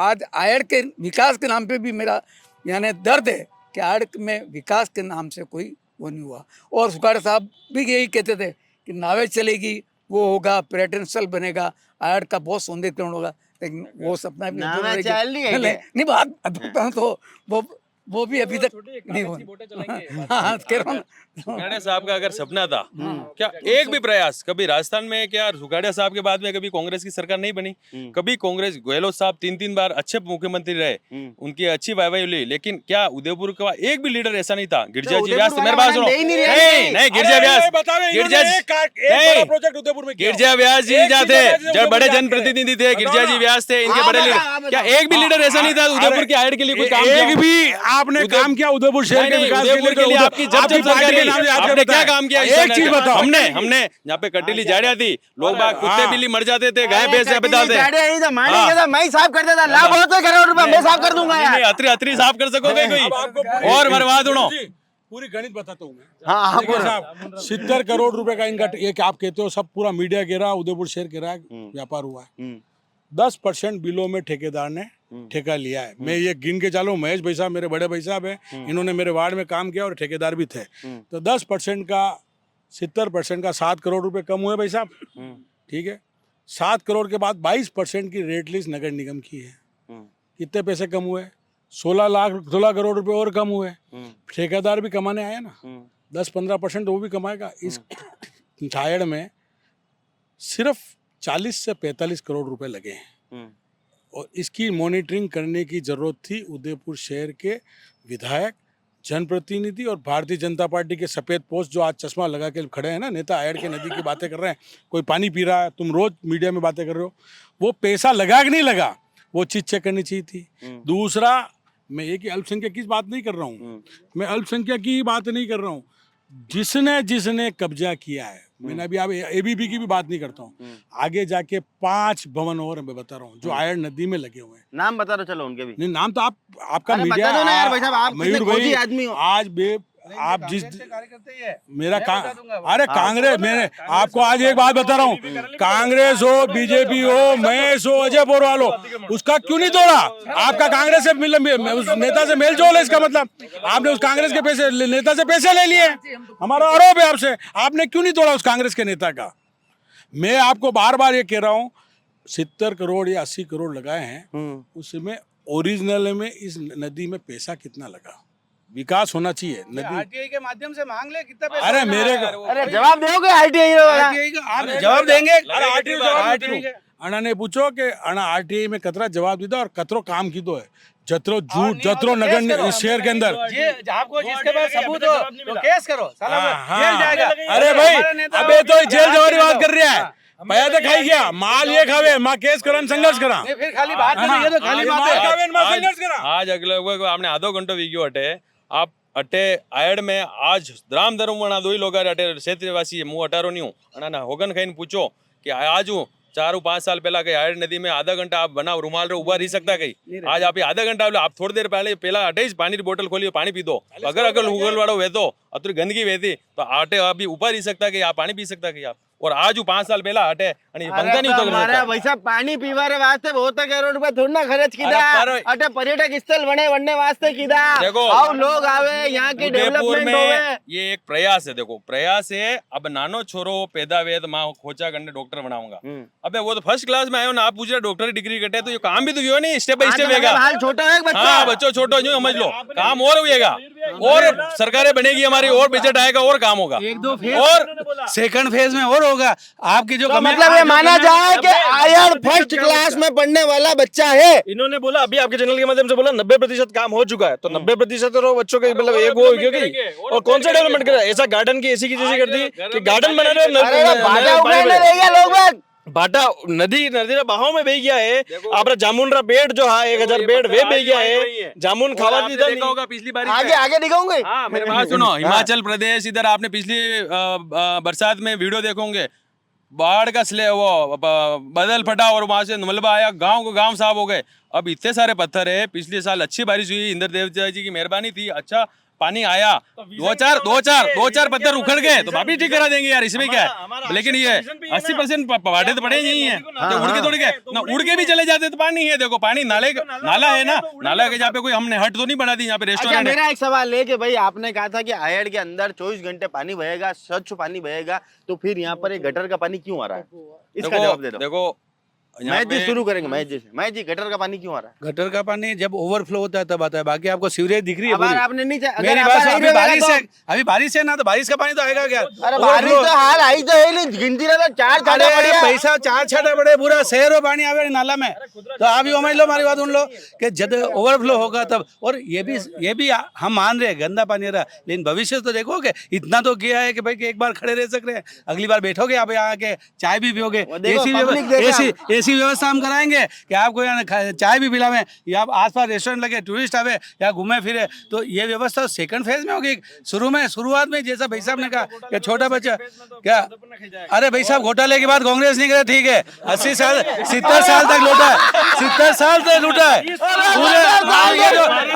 आज आड़ के विकास के नाम पे भी मेरा यानी दर्द है कि आड़ में विकास के नाम से कोई वो नहीं हुआ। और सुखाड़ा साहब भी यही कहते थे कि नावे चलेगी, वो होगा, पर्यटन स्थल बनेगा, आड़ का बहुत सौंदर्यीकरण होगा, लेकिन वो सपना भी नावे चल रही है क्या? नहीं बात बताऊं तो वो भी अभी तक नहीं हुआ। हाँ कह रहा हूँ। सुखाड़िया साहब का अगर सपना था, क्या एक भी प्रयास कभी राजस्थान में, क्या सुखाड़िया साहब के बाद में कभी कांग्रेस की सरकार नहीं बनी? कभी कांग्रेस, गहलोत साहब 3-3 बार अच्छे मुख्यमंत्री रहे, उनकी अच्छी वाहवाही ली, लेकिन क्या उदयपुर का एक भी लीडर ऐसा नहीं था? गिरजा जी व्यास, मेरे पास सुनो, नहीं गिरजा व्यास, गिरजा व्यास जी जाते जब बड़े जनप्रतिनिधि थे, गिरजा जी व्यास थे, इनके बड़े लीडर। क्या एक भी लीडर ऐसा नहीं था उदयपुर की आड़ के लिए कोई काम किया? एक भी आपने काम किया उदयपुर शहर के विकास उदयपुर के लिए आपकी जब जब सरकार गई, आपने क्या काम किया? एक चीज बताओ। हमने यहाँ पे कटीली झाड़ियाँ थी, लोग बाग कुत्ते बिल्ली मर जाते थे, गाय भैंस यहाँ पे डालते। मैं साफ कर देता, लाभ होता है करोड़ रुपए, मैं साफ कर दूंगा यार। अतरी साफ कर सकोगे कोई? और बर्बाद उड़ो। पूरी गणित बताता हूँ मैं। हाँ देखिए साहब, 70 करोड़ रुपए का इनका ये क्या आप कहते हो, सब पूरा मीडिया गिरा, उदयपुर शहर गिरा, व्यापार हुआ है। 10% बिलों में ठेकेदार ने ठेका लिया है। मैं ये गिन के चालू, महेश भाई साहब मेरे बड़े भाई साहब हैं, इन्होंने मेरे वार्ड में काम किया और ठेकेदार भी थे। तो 10% का 70% का 7 करोड़ रुपए कम हुए भाई साहब, ठीक है। 7 करोड़ के बाद 22% की रेट लिस्ट नगर निगम की है। कितने पैसे कम हुए? 16 करोड़ रुपए और कम हुए। ठेकेदार भी कमाने आया ना, 10-15% वो भी कमाएगा। इस छायड़ में सिर्फ 40 से 45 करोड़ रुपए लगे हैं और इसकी मॉनिटरिंग करने की जरूरत थी उदयपुर शहर के विधायक, जनप्रतिनिधि और भारतीय जनता पार्टी के सफ़ेद पोस्ट जो आज चश्मा लगा के खड़े हैं ना, नेता आयड के नदी की बातें कर रहे हैं, कोई पानी पी रहा है, तुम रोज मीडिया में बातें कर रहे हो, वो पैसा लगा कि नहीं लगा, वो चीज़ चेक करनी चाहिए थी। दूसरा, मैं एक अल्पसंख्यक की बात नहीं कर रहा हूँ, मैं अल्पसंख्यक की बात नहीं कर रहा हूँ, जिसने कब्जा किया है, मैंने अभी आप एबीपी की भी बात नहीं करता हूँ, आगे जाके 5 भवन और मैं बता रहा हूँ जो आयड नदी में लगे हुए हैं। नाम बता दो चलो उनके भी। नहीं, नाम तो आपका अरे मीडिया बता दो ना यार भाई साहब, आप मयूर कितने खोजी भाई, आदमी हो। आज आप जिस मेरा अरे कांग्रेस, मैंने आपको आज एक बात बता रहा हूँ, कांग्रेस हो, बीजेपी हो, महेश हो, अजय बोरवाल हो, उसका क्यों नहीं तोड़ा? आपका कांग्रेस से उस नेता से मेल जोल है, इसका मतलब आपने उस कांग्रेस के पैसे नेता से पैसे ले लिए। हमारा आरोप है आपसे, आपने क्यों नहीं तोड़ा उस कांग्रेस के नेता का? मैं आपको बार बार ये कह रहा हूँ, 70 करोड़ या 80 करोड़ लगाए हैं, उसमें ओरिजिनल में इस नदी में पैसा कितना लगा? विकास होना चाहिए नदी। आरटीआई के माध्यम से मांग ले कितना पैसा। अरे मेरे अरे जवाब दोगे आरटीआई वाला? आप जवाब देंगे? अरे आरटीआई अना ने पूछो कि अना आरटीआई में कतरा जवाब दीदा और कतरो काम की दो है, जतरो झूठ जतरो नगर इस शहर के अंदर आपको जिसके पास सबूत हो तो केस करो, साला जेल जाएगा। अरे भाई, अबे तो जेल जाने की बात कर रहा है, पैदा खाई गया, माल ये खावे, माँ केस करा, संघर्ष करा, फिर खाली बात नहीं है तो खाली बात है। आज अगले आपने आधो घंटो वीडियो हटे आप अटे आयड में आज राम धर्म दो ही लोग अटे क्षेत्रवासी है, मुँह अटारो नहीं हूँ ना होगन खाई पूछो कि आज हूँ 4-5 साल पहला कहीं आयड नदी में आधा घंटा आप बनाओ रुमाल रे उभा रही सकता कहीं, आज आप आधा घंटा आप थोड़ी देर पहला अटे पानी की बोतल खोली पानी पी दो, अगर उगल वालों वेतो अतरी गंदगी वेती तो आटे अभी ऊपर रही सकता कि आप पानी पी सकता कि आप, और आज 5 साल पहला हटे पंखा नहीं तो हमारा वैसा पानी पीवारे वास्ते बहुत करोड़ रुपए थोड़ी ना खर्च कीदा, अटे पर्यटक स्थल बनने वास्ते कीदा, देखो और लोग आवे यहाँ की उदयपुर डेवलपमेंट में होवे। ये एक प्रयास है, देखो प्रयास है, अब नानो छोरो पैदा वेद माँ खोचा करने डॉक्टर बनाऊंगा, अबे वो तो फर्स्ट क्लास में आयो ना, आप पूछ रहे डॉक्टर की डिग्री कटे तो ये काम भी तो क्यों नहीं, स्टेप बाय स्टेप होगा। हाल छोटा है बच्चा, हाँ बच्चों छोटो जो समझ लो, काम और होगा और सरकारें बनेगी हमारी और बजट आएगा और काम होगा, और सेकंड फेज में और होगा। आपकी जो मतलब ये माना जाए कि आयड फर्स्ट क्लास में पढ़ने वाला बच्चा है। इन्होंने बोला अभी आपके चैनल के माध्यम से बोला 90% काम हो चुका है, तो 90% तो बच्चों के मतलब एक वो क्योंकि और कौन सा डेवलपमेंट करा, ऐसा गार्डन की ऐसी की जैसी कर दी कि गार्डन बना रहे भाटा नदी बहाव में बह गया है, आप जामुन रा पेड़ जो है 1000 पेड़ वे बह गया है, जामुन खावा देखा होगा पिछली बार आगे दिखाऊंगे। हाँ मेरे बात सुनो, हिमाचल प्रदेश इधर आपने पिछली बरसात में वीडियो देखोगे, बाढ़ का वो बदल फटा और वहां से मलबा आया, गांव साफ हो गए, अब इतने सारे पत्थर है, पिछले साल अच्छी बारिश हुई, इंद्र देवता जी की मेहरबानी थी, अच्छा पानी आया, दो चार पत्थर उखड़ गए तो वापिस ठीक करा देंगे यार, इसमें क्या है, लेकिन ये 80% पहाड़े तो पड़े ही नहीं है, तो उड़ के थोड़ी गए ना, उड़ के भी चले जाते तो पानी है, देखो पानी नाला है ना, नाला के जहाँ पे कोई हमने हट तो नहीं बना दी, यहाँ पे रेस्टोरेंट। मेरा एक सवाल है कि भाई आपने कहा था कि आयड के अंदर 24 घंटे पानी बहेगा, स्वच्छ पानी बहेगा, तो फिर यहाँ पर एक गटर का पानी क्यों आ रहा है? इसका जवाब दे दो। देखो महेश जी शुरू करेंगे, महेश जी गटर का पानी क्यों आ रहा है? गटर का पानी जब ओवरफ्लो होता है तब आता है, बाकी आपको सीवरेज दिख रही है पूरी। आपने नहीं मेरी बात सुनो, अभी बारिश है ना, तो बारिश का पानी तो आएगा क्या? अरे बारिश तो हाल आई तो है नहीं, गिनती रहा 4 छाटे पड़े पैसा 4 छाटे पड़े, पूरा शहर में पानी आवे नाला में, तो आप ही समझ लो, हमारी बात सुन लो कि जब ओवरफ्लो होगा तब, और ये भी हम मान रहे हैं गंदा पानी रहा, लेकिन भविष्य तो देखोगे, इतना तो किया है कि भाई कि एक बार खड़े रह सक रहे हैं, अगली बार बैठोगे आप यहाँ के चाय भी पियोगे, ऐसी व्यवस्था हम कराएंगे कि आपको यहाँ चाय भी पिलावे, या आप आसपास रेस्टोरेंट लगे, टूरिस्ट आवे या घूमे फिरे, तो ये व्यवस्था सेकंड फेज में होगी। शुरुआत में जैसा भाई साहब ने कहा कि छोटा बच्चा क्या, अरे भाई साहब घोटाले के बाद कांग्रेस नहीं करे, ठीक है 70 साल तक लूटा है, 70 साल तक लूटा है पूरे,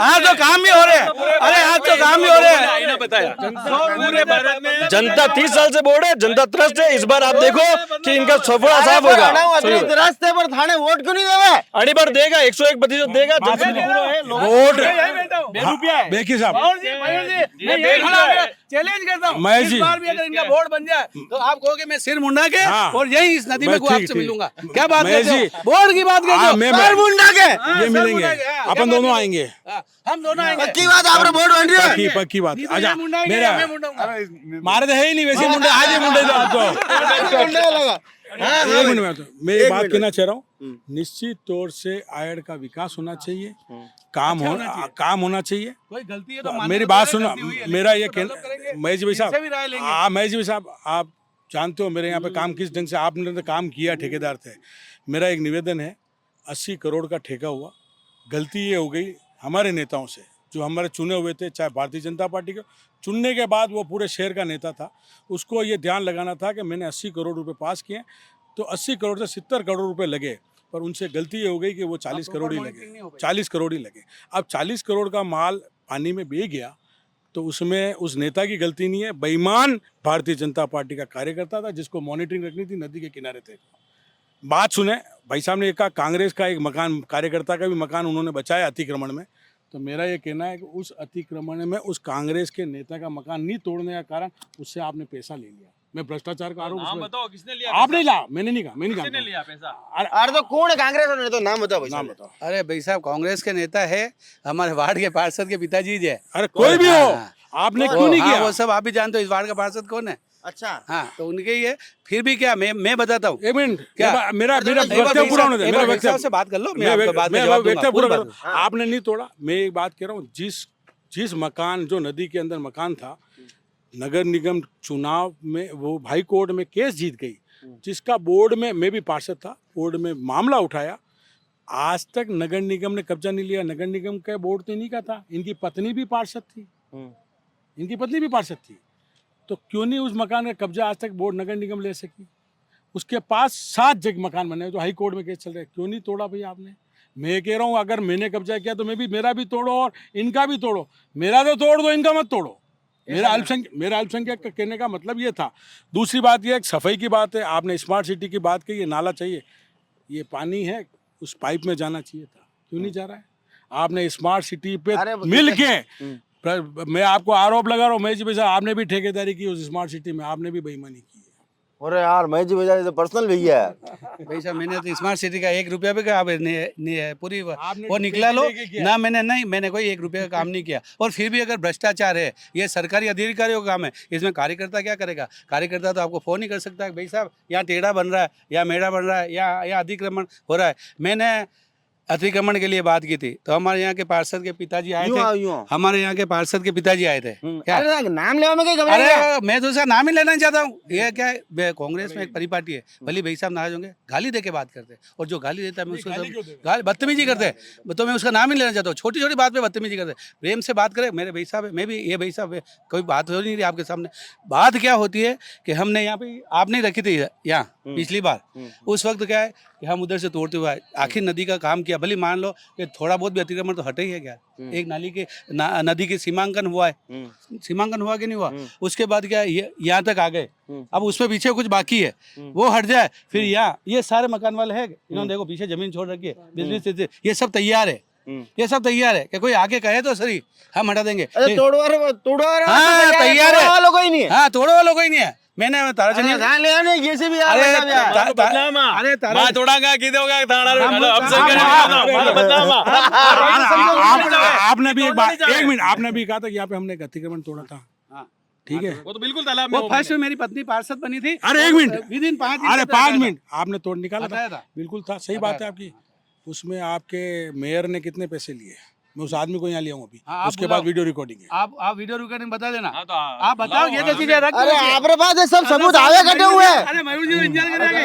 आज तो काम भी हो रहे हैं, अरे आज तो काम भी हो रहे हैं, पूरे भारत में जनता 30 साल से बोल रहे, जनता त्रस्त है, इस बार आप देखो कि इनका सफड़ा साफ होगा, रास्ते पर थाने वोट क्यों नहीं देवे? अड़ी बार देगा, 101% देगा, वोट बेकी साहब चैलेंज करता हूँ, महेश जी, इस बार भी अगर इनका वोट बन जाए तो आप कहोगे मैं सिर मुंडा के और यही इस नदी में आपसे मिलूंगा, क्या बात करते हो? वोट की बात करते हो, सिर मुंडा के ये मिलेंगे, अपन दोनों आएंगे, हम दोनों आएंगे, पक्की बात, आप वोट बन रही है, पक्की बात। अच्छा मुंडा मेरा मैं मुंडा मारे तो है ही नहीं वैसे मुंडे, आज ही मुंडे तो लगा एक मिनट में मैं एक बात कहना चाह रहा हूँ, निश्चित तौर से आयड का विकास होना चाहिए, काम होना चाहिए। कोई गलती है तो मेरी बात सुनो, मेरा ये कहना, महेश भाई साहब, महेश भाई साहब, आप जानते हो मेरे यहाँ पे काम किस ढंग से आपने तो काम किया, ठेकेदार थे। मेरा एक निवेदन है, 80 करोड़ का ठेका हुआ, गलती ये हो गई हमारे नेताओं से, जो हमारे चुने हुए थे, चाहे भारतीय जनता पार्टी के, चुनने के बाद वो पूरे शहर का नेता था, उसको ये ध्यान लगाना था कि मैंने 80 करोड़ रुपए पास किए, तो 80 करोड़ से 70 करोड़ रुपए लगे, पर उनसे गलती ये हो गई कि वो 40 करोड़ ही लगे, 40 करोड़ ही लगे। अब 40 करोड़ का माल पानी में बह गया, तो उसमें उस नेता की गलती नहीं है, बेईमान भारतीय जनता पार्टी का कार्यकर्ता था, जिसको मॉनिटरिंग रखनी थी, नदी के किनारे थे। बात सुने, भाई साहब ने कहा कांग्रेस का एक मकान, कार्यकर्ता का भी मकान उन्होंने बचाया अतिक्रमण में, तो मेरा ये कहना है कि उस अतिक्रमण में उस कांग्रेस के नेता का मकान नहीं तोड़ने का कारण उससे आपने पैसा ले लिया। मैं भ्रष्टाचार का आरोप नाम बताओ किसने लिया? आपने लिया, मैंने नहीं कहा, मैं नहीं किसने कहा। लिया पैसा? अरे तो कौन है कांग्रेस वाले, तो नाम बताओ भाई नाम साहब। बताओ। अरे भाई साहब, कांग्रेस के नेता है, हमारे वार्ड के पार्षद के पिताजी जी है। अरे कोई भी हो, हाँ। आपने क्यों नहीं हाँ, किया? वो सब आप भी जानते हो, इस वार्ड का पार्षद कौन है। अच्छा, हाँ, तो उनके ही है। फिर भी क्या, मैं बताता हूँ एक मिनट, क्या? मेरा एक बार वक्तव्य पूरा होने दे, एक मेरा बार वक्तव्य से बात कर लो, मैं मैं आपको बाद में जवाब दूंगा, वक्तव्य पूरी पूरा बात। करूं। आपने नहीं तोड़ा, मैं एक बात कह रहा हूँ, जिस मकान, जो नदी के अंदर मकान था, नगर निगम चुनाव में वो हाई कोर्ट में केस जीत गई, जिसका बोर्ड में, मैं भी पार्षद था, बोर्ड में मामला उठाया, आज तक नगर निगम ने कब्जा नहीं लिया। नगर निगम का बोर्ड तो नहीं का था, इनकी पत्नी भी पार्षद थी, इनकी पत्नी भी पार्षद थी, तो क्यों नहीं उस मकान का कब्जा आज तक बोर्ड नगर निगम ले सकी? उसके पास 7 जगह मकान बने जो हाई कोर्ट में केस चल रहे, क्यों नहीं तोड़ा भैया आपने? मैं कह रहा हूँ, अगर मैंने कब्जा किया तो मैं भी, मेरा भी तोड़ो और इनका भी तोड़ो, मेरा तो तोड़ दो, इनका मत तोड़ो। मेरा अल्पसंख्यक का कहने का मतलब ये था। दूसरी बात ये, एक सफाई की बात है, आपने स्मार्ट सिटी की बात की, ये नाला चाहिए, ये पानी है उस पाइप में जाना चाहिए था, क्यों नहीं जा रहा है? आपने स्मार्ट सिटी पे मिल के, मैं आपको आरोप लगा रहा हूँ महेश भाई साहब, आपने भी ठेकेदारी की उस स्मार्ट सिटी में, आपने भी बेईमानी की है। अरे यार महेश जी भैया, तो पर्सनल भैया है। भाई साहब, मैंने तो स्मार्ट सिटी का 1 रुपया भी का नहीं है, पूरी आपने वो निकला लो ठेके किया। ना, मैंने कोई 1 रुपये का काम नहीं किया। और फिर भी अगर भ्रष्टाचार है, ये सरकारी अधिकारियों का काम है, इसमें कार्यकर्ता क्या करेगा? कार्यकर्ता तो आपको फोन ही कर सकता है, भाई साहब यहाँ टेढ़ा बन रहा है, या मेढ़ा बन रहा है, या अतिक्रमण हो रहा है। मैंने अतिक्रमण के लिए बात की थी, तो हमारे यहाँ के पार्षद के पिताजी आए थे, हमारे यहाँ के पार्षद के पिताजी आए थे। क्या? अरे नाम लेवा में कहीं घबरा गया? अरे मैं तो उसका नाम ही लेना नहीं चाहता हूँ। ये क्या है, कांग्रेस में एक परिपाटी है, भले भाई साहब नाराज होंगे, गाली दे के बात करते हैं, और जो गाली देता है मैं उसको गाली, बदतमीजी करते हैं, तो मैं उसका नाम ही लेना चाहता हूँ। छोटी छोटी बात पे बदतमीजी करते हैं, प्रेम से बात करें। मेरे भाई साहब है, मैं भी, ये भाई साहब है, कोई बात हो नहीं रही आपके सामने। बात क्या होती है कि हमने यहाँ पे, आपने रखी थी यहाँ पिछली बार, उस वक्त क्या है कि हम उधर से तोड़ते हुए आए, आखिर नदी का काम किया, भले मान लो कि थोड़ा बहुत भी अतिक्रमण तो हटे ही है क्या, एक नाली के नदी के सीमांकन हुआ है, सीमांकन हुआ कि नहीं हुआ? उसके बाद क्या है, यहाँ तक आ गए, अब उसमें पीछे कुछ बाकी है, वो हट जाए, फिर यहाँ ये सारे मकान वाले हैं, इन्होंने देखो पीछे जमीन छोड़ रखी है, बिजली से, ये सब तैयार है, ये सब तैयार है कि कोई आगे कहे तो सही, हम हटा देंगे। अरे तोड़वा हाँ, तैयार है, वालों कोई नहीं है। हाँ, तोड़ो वालों कोई नहीं है। मैंने ताराचंद, ध्यान ले आने ये से भी यार अरे मतलब यार। अरे तारा, मैं तोड़ागा किदेगा थाना रे अब से आपने भी एक बात, 1 मिनट, आपने भी कहा था कि यहाँ पे हमने एक अतिक्रमण तोड़ा था, ठीक है? वो तो बिल्कुल तालाब में वो फर्स्ट में मेरी पत्नी पार्षद बनी थी। अरे 1 मिनट, विदिन 5 दिन अरे तक 5 हटाया मिनट, आपने तोड़ निकाला हटाया था, था। बिल्कुल था, सही बात है आपकी। उसमें आपके मेयर ने कितने पैसे लिए? मैं उस आदमी को यहाँ लिया हूँ अभी, हाँ, आप उसके बुलाओ। बाद वीडियो रिकॉर्डिंग है। आप वीडियो रिकॉर्डिंग बता देना, हाँ, तो आप बताओ, ये तो चीजें रख अरे दीजिए। आपके पास ये सब सबूत आवे कटे हुए हैं। अरे मयूर जी को इंतजार करेंगे,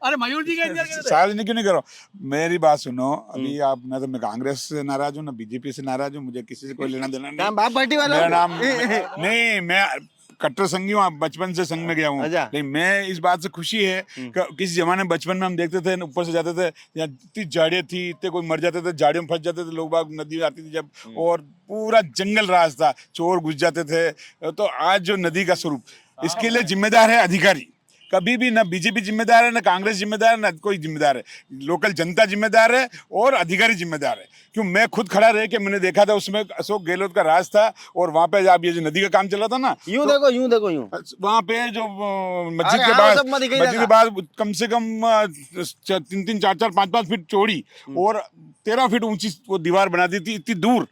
अरे मयूर जी का इंतजार करेंगे। सार्वजनिक क्यों नहीं करो? मेरी बात सुनो, अभी आप, ना तो मैं कांग्रेस से नाराज हूँ, ना बीजेपी से नाराज हूँ, मुझे किसी से कोई लेना देना नहीं। नाम बाप पार्टी वाला मेरा नाम नहीं, मैं कट्टर संघी हूँ, बचपन से संघ में गया हूँ, अच्छा। लेकिन मैं इस बात से खुशी है कि किसी जमाने में बचपन में हम देखते थे, ऊपर से जाते थे, यहाँ इतनी झाड़ियाँ थी, इतने कोई मर जाते थे, झाड़ियों में फंस जाते थे लोग बाग, नदी आती थी जब, और पूरा जंगल राज था, चोर घुस जाते थे। तो आज जो नदी का स्वरूप, इसके लिए जिम्मेदार है अधिकारी। कभी भी ना बीजेपी जिम्मेदार है, ना कांग्रेस जिम्मेदार है, ना कोई जिम्मेदार है, लोकल जनता जिम्मेदार है और अधिकारी जिम्मेदार है। क्यों, मैं खुद खड़ा रह के मैंने देखा था, उसमें अशोक गहलोत का राज था, और वहाँ पे जब ये जो नदी का काम चल रहा था ना, यूं देखो यूं देखो यूं, वहाँ पे जो मस्जिद अरे के हाँ, बाद, वो सब मत दिखाई मस्जिद के देगा। बाद कम से कम 3-3, 4-4, 5-5 फीट चौड़ी और 13 फीट ऊंची वो दीवार बना दी थी, इतनी दूर,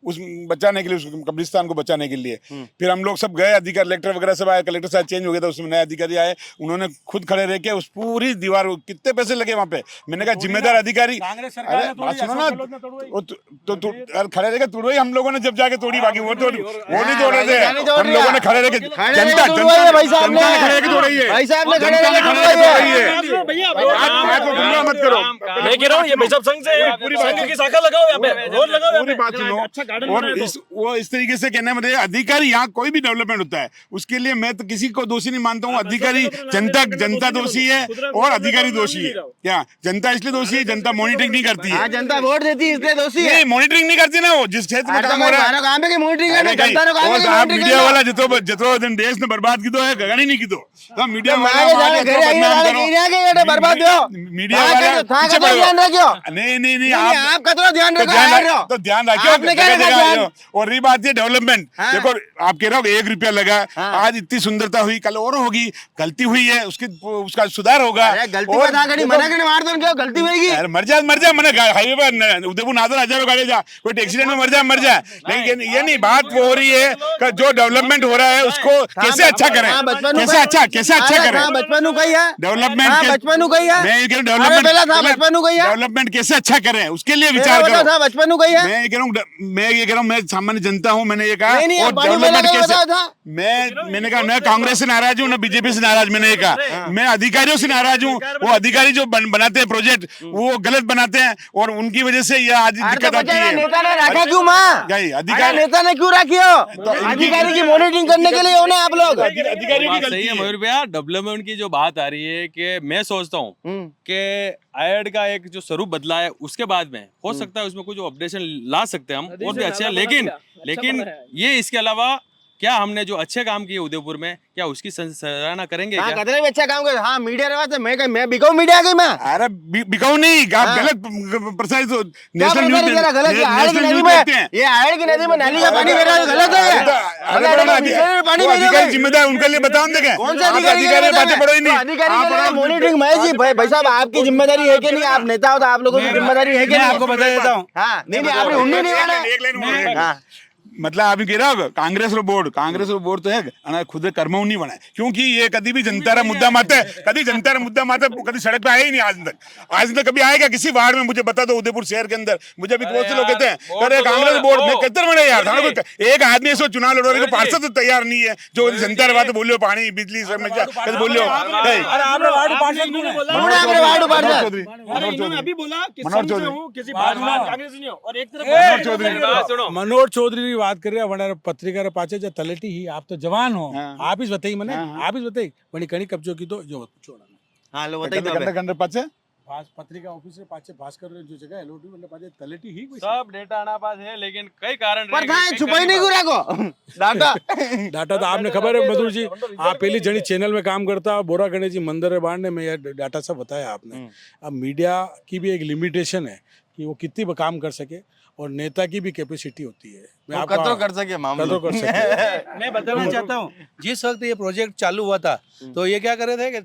उस बचाने के लिए, उस कब्रिस्तान को बचाने के लिए। फिर हम लोग सब गए, अधिकारी कलेक्टर वगैरह सब आए, कलेक्टर साहब चेंज हो गया था, उसमें नए अधिकारी आए, उन्होंने खुद खड़े रह के उस पूरी दीवार को, कितने पैसे लगे वहां पे, मैंने कहा जिम्मेदार अधिकारी, कांग्रेस सरकार ने अरे तोड़ी, बात सुनो ना, अशोक गहलोत ने तोड़वाई। तो खड़े रह के तोड़वाई हम लोगों ने जब जाके तोड़ी, बाकी वो नहीं तोड़ रहे थे, नहीं तोड़ हम रहा। लोगों ने खड़े रह के, जनता तोड़वाई है भाई साहब जनता ने ने। खड़े रह के तोड़ी है, भाई साहब ने खड़े जनता रह ने के खड़े रह के तोड़वाई है। तोड़ी है। बात को गुमराह मत करो, मैं कह रहा हूँ ये भाई साहब संघ से पूरी बात संघ की शाखा लगाओ यहाँ पे, रोज लगाओ यहाँ पूरी पे। बात सुनो। और वो इस तरीके से कहने में अधिकारी, यहाँ कोई भी डेवलपमेंट होता है उसके लिए मैं तो किसी को दोषी नहीं मानता हूँ, अधिकारी जनता दोषी है और अधिकारी दोषी है। क्या जनता इसलिए दोषी है, जनता मॉनिटरिंग नहीं करती हाँ है, जनता वोट देती है इसलिए दोषी है। नहीं मॉनिटरिंग नहीं करती ना, वो जिस क्षेत्र में काम हो रहा है। काम है कि मॉनिटरिंग अरे है, कहीं- जनता ने काम और है कि आप मॉनिटरिंग मीडिया है। वाला जितो दिन देश ने बर्बाद की तो है, गगन ही नहीं की तो मीडिया तो वाला मांगे हमारे जाने को घरे आइए, बदनाम जाने करो। कहीं ना कहीं बेटे बर्बाद हो। मीडिया था वाला का पीछे तो पड़ो। ध्यान रखियो। नहीं आप का तो ध्यान तो रखो, ध्यान आ रहे हो। तो ध्यान रखियो, आपने क्या जगह रखा जगह ध्यान? आइयो। और रही बात ये डेवलपमेंट, हाँ। देखो आप कह रहे हो 1 रुपया लगा, हाँ। आज इतनी सुंदरता हुई, कल और होगी, गलती हुई है उसका सुधार होगा। अरे गलती और बता करी, मना करने मार दो क्यों, गलती होगी। यार मर जा मैंने हाईवे पर उदयपुर नादर हजारों गाड़ी जा, कोई एक्सीडेंट में मर जा, लेकिन ये नहीं बात वो हो रही है कि जो डेवलपमेंट हो रहा है उसको कैसे अच्छा करें, हाँ, बचपन कैसे अच्छा करें, बचपन नु कही है, डेवलपमेंट हाँ, बचपन नु कही है। मैं ये कह रहा हूँ अरे पहला था बचपन नु कही है, डेवलपमेंट कैसे अच्छा करें उसके लिए विचार पहला करो। था बचपन नु कही है। मैं ये कह रहा हूँ मैं सामान्य जनता हूँ, मैंने ये कहा। नहीं, और आप पानी में डेवलपमेंट लगा कैसे, बताओ था। मैंने कहा मैं कांग्रेस से नाराज हूँ ना बीजेपी से नाराज, मैंने ये कहा मैं अधिकारियों से नाराज हूँ। वो अधिकारी जो बनाते हैं प्रोजेक्ट वो गलत बनाते हैं और उनकी वजह से ये आज अरे दिक्कत तो आती बच्चा है। नेता ने रखा क्यों माँ? क्या ये अरे अधिकारी नेता ने क्यों रखी हो? अधिकारी की मॉनिटरिंग करने के लिए हो ना आप लोग। अधिकारियों की बात सही गलती है है। मयूर भैया, डेवलपमेंट की जो बात आ रही है कि मैं सोचता हूँ कि आयड का एक जो स्वरूप बदला है उसके बाद में हो सकता है उसमें कुछ अपडेशन ला सकते हैं हम और भी अच्छे हैं, लेकिन ये इसके अलावा क्या हमने जो अच्छे काम किए उदयपुर में क्या उसकी सराहना करेंगे हाँ क्या? कतरे भी अच्छा काम कर। हाँ मीडिया रे बात है, मैं बिकाऊ मीडिया गई मैं। अरे बिकाऊ नहीं, आप हाँ। गलत प्रसारित क्या नेशनल प्रसारित न्यूज करा? गलत है। आड़ की नेशनल नदी न्यूज में, देखते हैं। ये आड़ की नदी में नाली का पानी बह रहा है, गलत है। अरे अरे बड़ा बिजली में पानी वो बह रहा अधिकारी है। जिम्मेदार उनके लिए बताओ ना, देखें कौन सा आप अधिकारी अधिकारी बातें पढ़ो ही नहीं, अधिकारी आप के लिए पढ़ो। मॉनिटरिंग महेश जी भाई साहब आपकी जिम्मेदारी है कि नहीं? आप नेता हो तो आप लोगों की जिम्मेदारी है कि नहीं? आपको बता देता हूँ। हाँ नहीं आपने उन्नी नहीं माना। एक लाइन बोलो। हाँ। मतलब आप कह रहा हो कांग्रेस रो बोर्ड तो है अना खुद कर्मों नहीं बना है, क्योंकि ये कभी भी जनता रा मुद्दा माते कभी जनता रा मुद्दा माते कभी सड़क पे आए ही नहीं आज तक कभी आएगा किसी वार्ड में? मुझे बता दो उदयपुर शहर के अंदर, मुझे अभी बहुत से लोग कहते हैं अरे कांग्रेस बोर्ड में कितने बड़े यार थाना कोई एक आदमी ऐसे चुनाव लड़वाने को पार्षद तो तैयार नहीं है जो जनता री बात बोलियो पानी बिजली सब में कैसे बोलियो मनोज चौधरी की बात कर रहे हैं पत्रिका पाचे जो तलेटी ही आप तो जवान हो आप ही बताई मने आप ही बताई बड़ी कणी कब्जो की तो जो छोड़ा हाँ लो बताइए पाचे पत्रिका ऑफिस से पाचे भास्कर जो जगह एलओटी मतलब पाचे तलेटी ही कोई सब डेटा आना पास है लेकिन कई कारण पर था छुपाई नहीं गुरा को डाटा डाटा तो आपने खबर है मधुर जी, आप पहली जनी चैनल में काम करता बोरा गणेश जी मंदिर बाढ़ में यह डाटा सब बताया आपने। अब मीडिया की भी एक लिमिटेशन है कि वो कितनी काम कर सके और नेता की भी कैपेसिटी होती है। मैं आपका कतरो कर सके मामला कतरो कर सके। मैं बताना चाहता हूँ जिस वक्त ये प्रोजेक्ट चालू हुआ था तो ये क्या कर रहे थे कि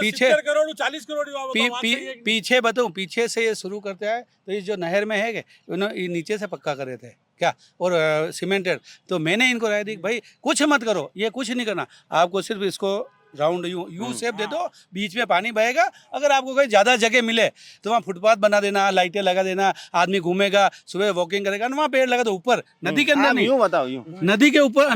पीछे 70 करोड़ 40 करोड़ पीछे बताऊँ पीछे से ये शुरू करते हैं तो ये जो नहर में है ये नीचे से पक्का कर रहे थे क्या और सीमेंटेड। तो मैंने इनको राय दी भाई कुछ मत करो, ये कुछ नहीं करना, आपको सिर्फ इसको राउंड यू शेप दे दो, बीच में पानी बहेगा। अगर आपको कहीं ज़्यादा जगह मिले तो वहाँ फुटपाथ बना देना, लाइटें लगा देना, आदमी घूमेगा, सुबह वॉकिंग करेगा, वहाँ पेड़ लगा दो ऊपर, नदी के अंदर नहीं, यूं बताओ यूं नदी के ऊपर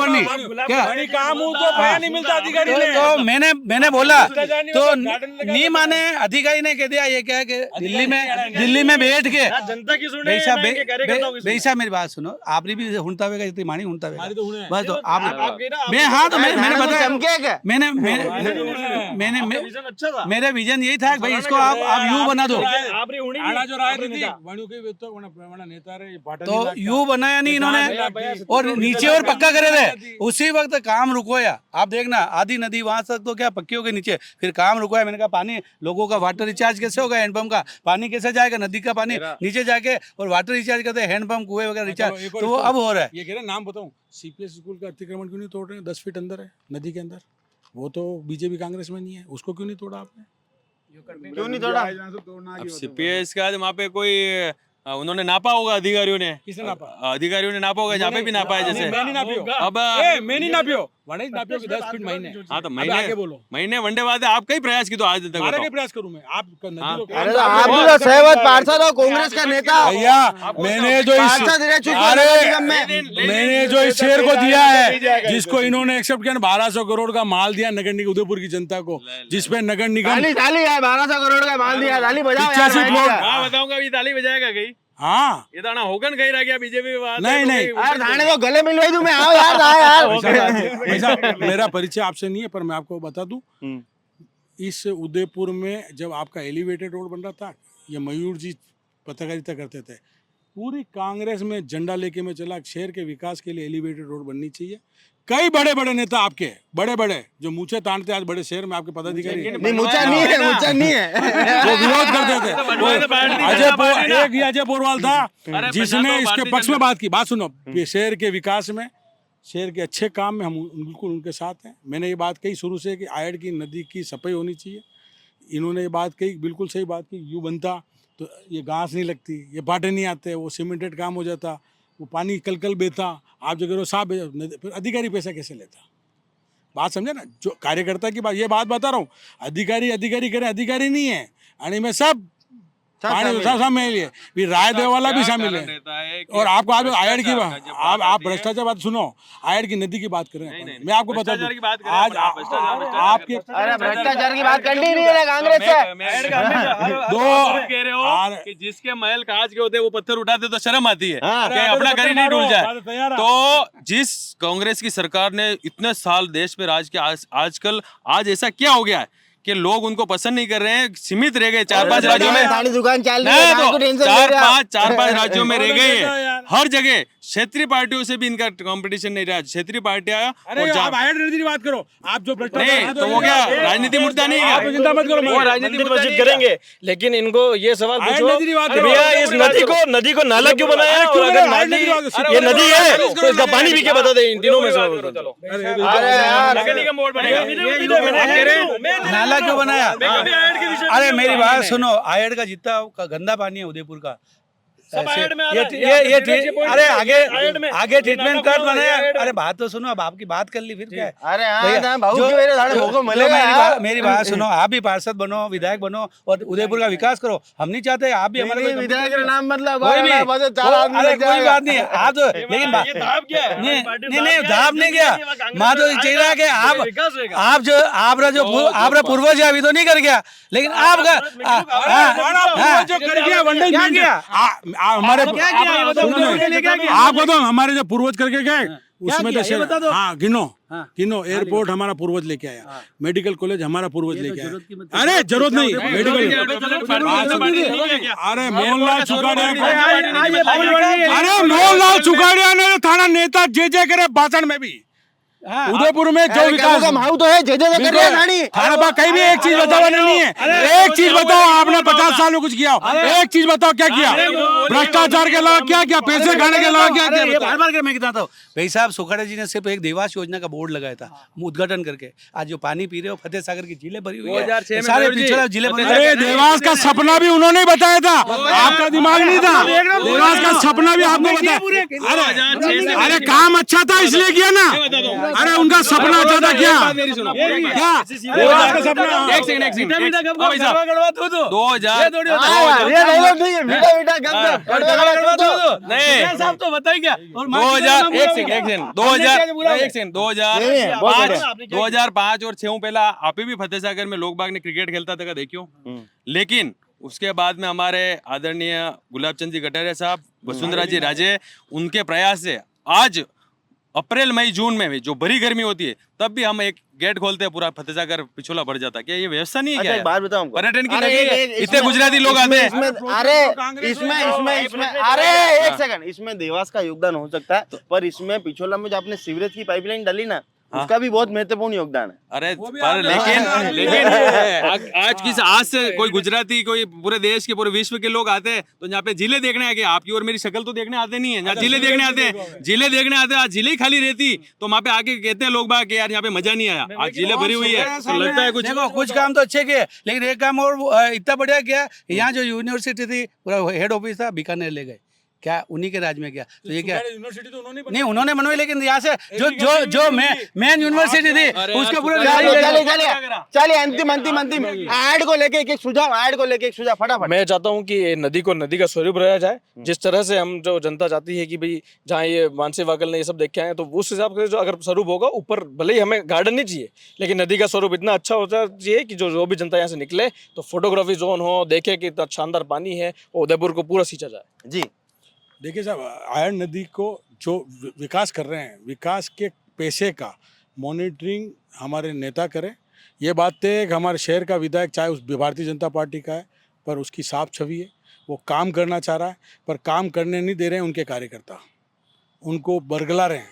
नहीं क्या काम हो तो बयान नहीं मिलता अधिकारी ने। तो मैंने बोला तो नहीं माने, अधिकारी ने कह दिया ये क्या है कि दिल्ली में बैठ के जनता की सुने बेशा मेरी बात सुनो, आपने भी हुनता हुएगा जितनी मानी हुनता हुएगा बस। तो आप मैं हाँ तो मैंने बताया मेरा विजन यही था कि भाई इसको आप यू बना दो, तो यू बनाया नहीं इन्होंने और नीचे और पक्का करे थे। उसी वक्त काम रुकवाया, आप देखना आधी नदी वहां तक तो क्या पक्की हो गई, नीचे फिर काम रुकवाया। मैंने कहा पानी लोगों का वाटर रिचार्ज कैसे होगा, हैंडपंप का पानी कैसे जाएगा, नदी का पानी नीचे जाके और वाटर रिचार्ज करते हैं, हैंडपंप कुएं वगैरह रिचार्ज, तो वो अब हो रहा है। ये कह रहे नाम बताऊं, सीपीएस स्कूल का अतिक्रमण क्यों नहीं तोड़ रहे हैं? 10 फीट अंदर है नदी के अंदर, वो तो बीजेपी कांग्रेस में नहीं है, उसको क्यों नहीं तोड़ा आपने? क्यों नहीं तोड़ा? अब सीपीएस का वहाँ पे कोई उन्होंने नापा होगा, अधिकारियों ने किसने नापा? अधिकारियों ने नापा होगा, जहाँ पे भी नापा है जैसे मैं नहीं नापियो, अब मैं नहीं नापियो, वनडे नापियों के 10 फीट महीने। हाँ तो अबे आगे महीने बोलो। महीने वनडे बाद आप कई प्रयास की तो आज तक मारे बताओ। के प्रयास करूं मैं, आप नदी हाँ। को- अरे तो आप भी तो सहवत पार्षद हो, कांग्रेस का नेता। भैया मैंने जो पार्षद रह चुके हैं अरे नगर निगम में। मैंने जो इस शेयर को दिया है, जिसको इन्होंने एक्सेप्ट किया, 1200 करोड़ का माल दिया नगर निगम उदयपुर की जनता को, जिसपे नगर निगम ताली ताली है, 1200 करोड़ का माल दिया, ताली बजाओ यार 85 भाई प्लॉट। का। हाँ बताऊंगा अभी ताली बजाएगा कहीं हाँ ये दाना होगन कहीं रह गया बीजेपी के बाद नहीं, नहीं। यार थाने तो गले मिलवाई दूं मैं, आओ यार यार। ऐसा मेरा परिचय आपसे नहीं है, पर मैं आपको बता दूं, इस उदयपुर में जब आपका एलिवेटेड रोड बन रहा था, ये मयूर जी पत्रकारिता करते थे, पूरी कांग्रेस में झंडा लेके मैं चला, शहर के विकास के लिए एलिवेटेड रोड बननी चाहिए। कई बड़े बड़े नेता आपके, बड़े बड़े जो मूछे तानते आज बड़े शहर में आपके पदाधिकारी नहीं मुच्चा नहीं है, मुच्चा नहीं है। वो विरोध करते थे। अजय पोरवाल था जिसने इसके पक्ष में बात की। बात सुनो, शहर के विकास में, शहर के अच्छे काम में हम बिल्कुल उनके साथ हैं। मैंने ये बात कही शुरू से कि आयड़ की नदी की सफाई होनी चाहिए। इन्होंने ये बात कही, बिल्कुल सही बात की। यूँ बनता तो ये घास नहीं लगती, ये बाटे नहीं आते, वो सीमेंटेड काम हो जाता, वो पानी कल बेहता। आप जो करो साफ, फिर अधिकारी पैसा कैसे लेता? बात समझे ना, जो कार्यकर्ता की बात, ये बात बता रहा हूँ। अधिकारी करें, अधिकारी नहीं है और इनमें सब पानी सब शामिल है, फिर राय देने वाला भी शामिल है। और आपको आज आयड़ की आप भ्रष्टाचार बात सुनो, आयड़ की नदी की बात करें, मैं आपको बता दूं आज आपके अरे भ्रष्टाचार की बात करनी नहीं है कांग्रेस से। कह रहे हो कि जिसके महल कांच के होते वो पत्थर उठाते तो शर्म आती है कि अपना घर ही नहीं डूल जाए। तो जिस कांग्रेस की सरकार ने इतने साल देश पे राज किया, आजकल आज ऐसा क्या हो गया है कि लोग उनको पसंद नहीं कर रहे हैं, सीमित रह गए 4-5 राज्यों में। सारी दुकान चल रही है, नहीं तो टेंशन तो 4-5 राज्यों में रह गए हैं। हर जगह क्षेत्रीय पार्टियों से भी इनका कंपटीशन नहीं रहा। क्षेत्रीय पार्टियां अरे आप आयड़ नदी की बात करो, आप जो नहीं तो वो क्या राजनीति मुद्दा नहीं है? आप चिंता मत करो, वो राजनीति मस्जिद करेंगे, लेकिन इनको ये सवाल आयड़ पूछो नदी की बात कि करो। भैया इस नदी को नाला क्यों बनाया? अरे और क्यों अगर बनाया? नाली अरे ये नदी है तो इसका पानी भी क्या बता दे इन तीनों में से। अरे यार नाला क्यों बनाया? अरे मेरी बात सुनो, आयड़ का जितना गंदा पानी है उदयपुर का, अरे आगे ट्रीटमेंट कर बनाया। अरे बात तो सुनो, अब आपकी बात कर ली फिर क्या है? अरे भैया, हाँ भाऊ की मेरे साढ़े भूखों मिलेगा यार। मेरी बात सुनो, आप भी पार्षद बनो, विधायक बनो और उदयपुर का विकास करो। हम नहीं चाहते आप भी हमारे विधायक का नाम मतलब कोई भी, चार आदमी अरे लग कोई जाएगा। बात नहीं, आप तो लेकिन नहीं धाप नहीं गया। मैं तो चाहिए रहा कि आप पूर्वज अभी तो नहीं कर गया, लेकिन आपका जो कर गया वनडे क्या किया? हमारे क्या किया? आप बताओ, हमारे जो पूर्वज करके गए उसमें किया? तो ये बता दो। हाँ गिनो एयरपोर्ट हमारा पूर्वज लेके आया, मेडिकल कॉलेज हमारा पूर्वज लेके आया। अरे जरूरत नहीं मेडिकल, अरे मोहनलाल चुकाड़िया ने थाना नेता जे करे भाषण में भी उदयपुर में जो विकास भाऊ तो है, जे कर रहे हैं नानी। थाना पर कहीं भी एक चीज बताओ नहीं है। एक चीज बताओ, आपने 50 साल में कुछ किया, एक चीज बताओ क्या किया? भ्रष्टाचार के अलावा क्या किया? पैसे खाने के अलावा क्या किया? बार मैं कहता हूँ भाई साहब, सुखाड़ा जी ने सिर्फ एक देवास योजना का बोर्ड लगाया था उद्घाटन करके। आज जो पानी पी रहे हो, फतेह सागर की झीलें भरी हुई है, सारे पिछड़ा जिले बने। अरे देवास का सपना भी उन्होंने बताया था, आपका दिमाग नहीं था। देवास का सपना भी आपने बताया। अरे काम अच्छा था इसलिए किया ना। अरे उनका सपना अच्छा था क्या? देवास का सपना। एक सेकंड दो हजार 5 और 6 पहला आप भी फतेह सागर में लोग बाग ने क्रिकेट खेलता था देखियो। लेकिन उसके बाद में हमारे आदरणीय गुलाब चंद जी कटारिया साहब, वसुंधरा जी राजे, उनके प्रयास से आज अप्रैल मई जून में भी जो बड़ी गर्मी होती है तब भी हम एक गेट खोलते हैं, पूरा फतेह सागर पिछोला भर जाता है। क्या ये व्यवस्था नहीं है? क्या एक बात बताओ, पर्यटन की नगरी है, इतने गुजराती लोग आते हैं। अरे इसमें अरे एक सेकंड, इसमें देवास का योगदान हो सकता है, पर इसमें पिछोला में जो आपने सीवरेज की पाइपलाइन डाली ना, उसका भी बहुत महत्वपूर्ण योगदान है। अरे पर लेकिन आज से कोई गुजराती, कोई पूरे देश के, पूरे विश्व के लोग आते हैं तो यहाँ पे जिले देखने आके, आपकी और मेरी शक्ल तो देखने आते नहीं है, यहाँ जिले देखने आते हैं। जिले देखने आते हैं, आज जिले खाली रहती तो वहाँ पे आके कहते हैं लोग बाग यार यहाँ पे मजा नहीं आया। आज जिले भरी हुई है तो लगता है कुछ काम तो अच्छे किए, लेकिन एक काम और इतना बढ़िया किया, यहाँ जो यूनिवर्सिटी थी, पूरा हेड ऑफिस था बीकानेर ले गए। क्या उन्हीं के राज में क्या तो ये क्या यूनिवर्सिटी तो उन्होंने नहीं उन्होंने बनवाई लेकिन यहाँ से जो मेन यूनिवर्सिटी थी उसके पूरे चलिए अंतिम ऐड को लेके एक सुझाव फटाफट। मैं चाहता हूँ कि ये नदी को नदी का स्वरूप रहा जाए। जिस तरह से हम जो जनता चाहती है कि भाई जहाँ ये मानसी वाकल ने ये सब देखे हैं तो उस हिसाब से जो अगर स्वरूप होगा ऊपर भले ही हमें गार्डन नहीं चाहिए लेकिन नदी का स्वरूप इतना अच्छा होता चाहिए कि जो भी जनता यहाँ से निकले तो फोटोग्राफी जोन हो, देखे कि इतना शानदार पानी है और उदयपुर को पूरा सींचा जाए। जी देखिए साहब, आयरन नदी को जो विकास कर रहे हैं, विकास के पैसे का मॉनिटरिंग हमारे नेता करें। ये बात तय है कि हमारे शहर का विधायक चाहे उस भारतीय जनता पार्टी का है पर उसकी साफ छवि है, वो काम करना चाह रहा है पर काम करने नहीं दे रहे हैं उनके कार्यकर्ता, उनको बरगला रहे हैं।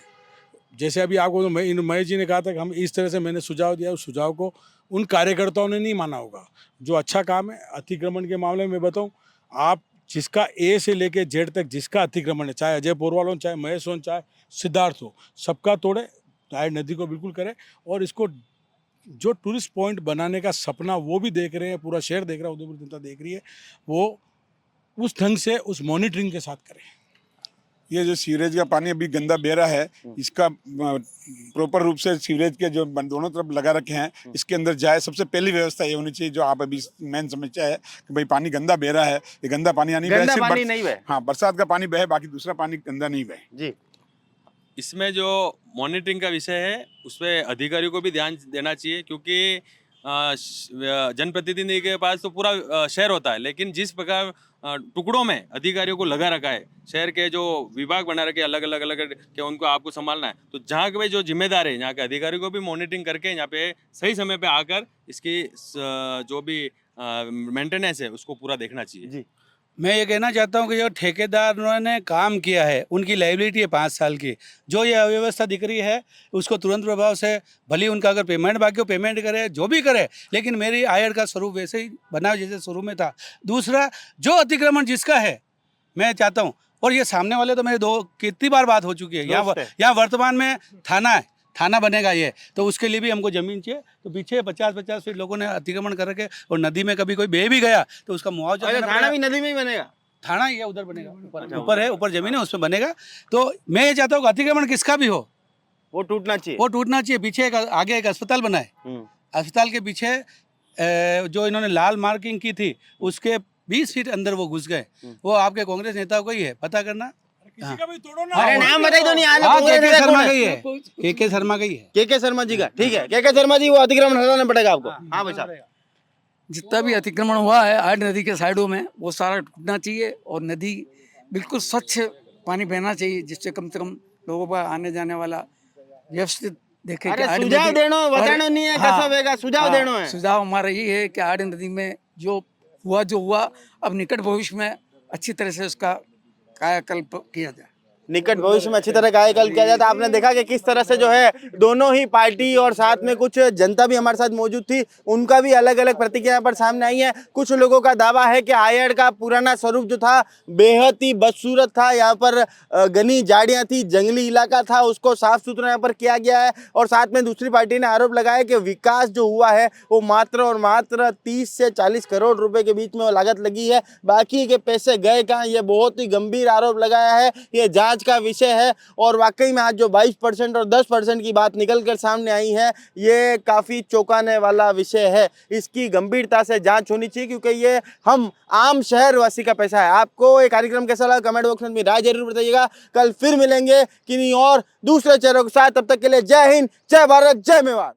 जैसे अभी आपको तो महेश जी ने कहा था कि हम इस तरह से मैंने सुझाव दिया, उस सुझाव को उन कार्यकर्ताओं ने नहीं माना होगा। जो अच्छा काम है अतिक्रमण के मामले में बताऊँ, आप जिसका ए से लेके जेड तक जिसका अतिक्रमण है, चाहे अजय पोरवाल हो, चाहे महेश हो, चाहे सिद्धार्थ हो, सबका तोड़े, आयरन नदी को बिल्कुल करे। और इसको जो टूरिस्ट पॉइंट बनाने का सपना वो भी देख रहे हैं, पूरा शहर देख रहा है, उदयपुर जनता देख रही है, वो उस ढंग से उस मॉनिटरिंग के साथ करें। ये जो सीवरेज का पानी अभी गंदा बह रहा है, इसका प्रॉपर रूप से सीवरेज के जो दोनों तरफ लगा रखे हैं इसके अंदर जाए। सबसे पहली व्यवस्था ये होनी चाहिए जो आप अभी मेन समस्या है कि भाई पानी गंदा बह रहा है, ये गंदा पानी नहीं बहे, हाँ बरसात का पानी बहे, बाकी दूसरा पानी गंदा नहीं बहे। जी इसमें जो मॉनिटरिंग का विषय है उसमें अधिकारियों को भी ध्यान देना चाहिए क्योंकि जनप्रतिनिधि के पास तो पूरा शहर होता है लेकिन जिस प्रकार टुकड़ों में अधिकारियों को लगा रखा है, शहर के जो विभाग बना रखे अलग अलग के उनको आपको संभालना है, तो जहाँ के भाई जो जिम्मेदार है यहाँ के अधिकारियों को भी मॉनिटरिंग करके यहाँ पे सही समय पे आकर इसकी जो भी मेंटेनेंस है उसको पूरा देखना चाहिए। जी मैं ये कहना चाहता हूँ कि जो ठेकेदारों ने काम किया है उनकी लायबिलिटी है 5 साल की। जो ये अव्यवस्था दिख रही है उसको तुरंत प्रभाव से भले उनका अगर पेमेंट बाकी हो पेमेंट करे, जो भी करे, लेकिन मेरी आयड का स्वरूप वैसे ही बना जैसे शुरू में था। दूसरा जो अतिक्रमण जिसका है मैं चाहता हूँ, और ये सामने वाले तो मेरे कितनी बार बात हो चुकी है, यहाँ वर्तमान में थाना बनेगा ये, तो उसके लिए भी हमको ज़मीन चाहिए। तो पीछे 50-50 फीट लोगों ने अतिक्रमण कर रखे और नदी में कभी कोई बह भी गया तो उसका मुआवजा थाना भी नदी में ही बनेगा। थाना ही है उधर बनेगा, ऊपर है, ऊपर जमीन है उसमें बनेगा। तो मैं ये चाहता हूँ कि अतिक्रमण किसका भी हो वो टूटना चाहिए। पीछे आगे एक अस्पताल बना है, अस्पताल के पीछे जो इन्होंने लाल मार्किंग की थी उसके 20 फीट अंदर वो घुस गए। वो आपके कांग्रेस नेता को ही है, पता करना। किसी का भी तोड़ो ना। अरे नाम बताइए तो नहीं के शर्मा का ही है, के शर्मा का ही है, के शर्मा जी का। ठीक है के शर्मा जी, वो अतिक्रमण हटाना पड़ेगा आपको। हाँ भाई साहब, जितना भी अतिक्रमण हुआ है आयड नदी के साइडों में वो सारा टूटना चाहिए और नदी बिल्कुल स्वच्छ पानी बहना चाहिए जिससे कम से कम लोगों का आने जाने वाला व्यवस्थित देखे। सुझाव देनो बतानो नहीं है, कैसा होगा सुझाव देनो है। सुझाव हमारा ये है कि आयड नदी में जो हुआ अब निकट भविष्य में अच्छी तरह से उसका कायाकल्प किया जाए। निकट भविष्य में अच्छी तरह कायाकल्प किया जाता। आपने देखा कि किस तरह से जो है दोनों ही पार्टी और साथ में कुछ जनता भी हमारे साथ मौजूद थी, उनका भी अलग अलग प्रतिक्रिया यहाँ पर सामने आई है। कुछ लोगों का दावा है कि आयड का पुराना स्वरूप जो था बेहद ही बदसूरत था, यहाँ पर घनी झाड़ियाँ थी, जंगली इलाका था, उसको साफ सुथरा यहाँ पर किया गया है। और साथ में दूसरी पार्टी ने आरोप लगाया कि विकास जो हुआ है वो मात्र और मात्र 30 से 40 करोड़ रुपए के बीच में वो लागत लगी है, बाकी के पैसे गए कहाँ, ये बहुत ही गंभीर आरोप लगाया है। ये जांच का विषय है और वाकई में आज जो 22% और 10% की बात निकलकर सामने आई है ये काफी चौंकाने वाला विषय है। इसकी गंभीरता से जांच होनी चाहिए क्योंकि ये हम आम शहरवासी का पैसा है। आपको ये कार्यक्रम कैसा लगा कमेंट बॉक्स में अपनी राय जरूर बताइएगा। कल फिर मिलेंगे किन्हीं और दूसरे चेहरों के साथ, तब तक के लिए जय हिंद, जय भारत, जय मेवाड़।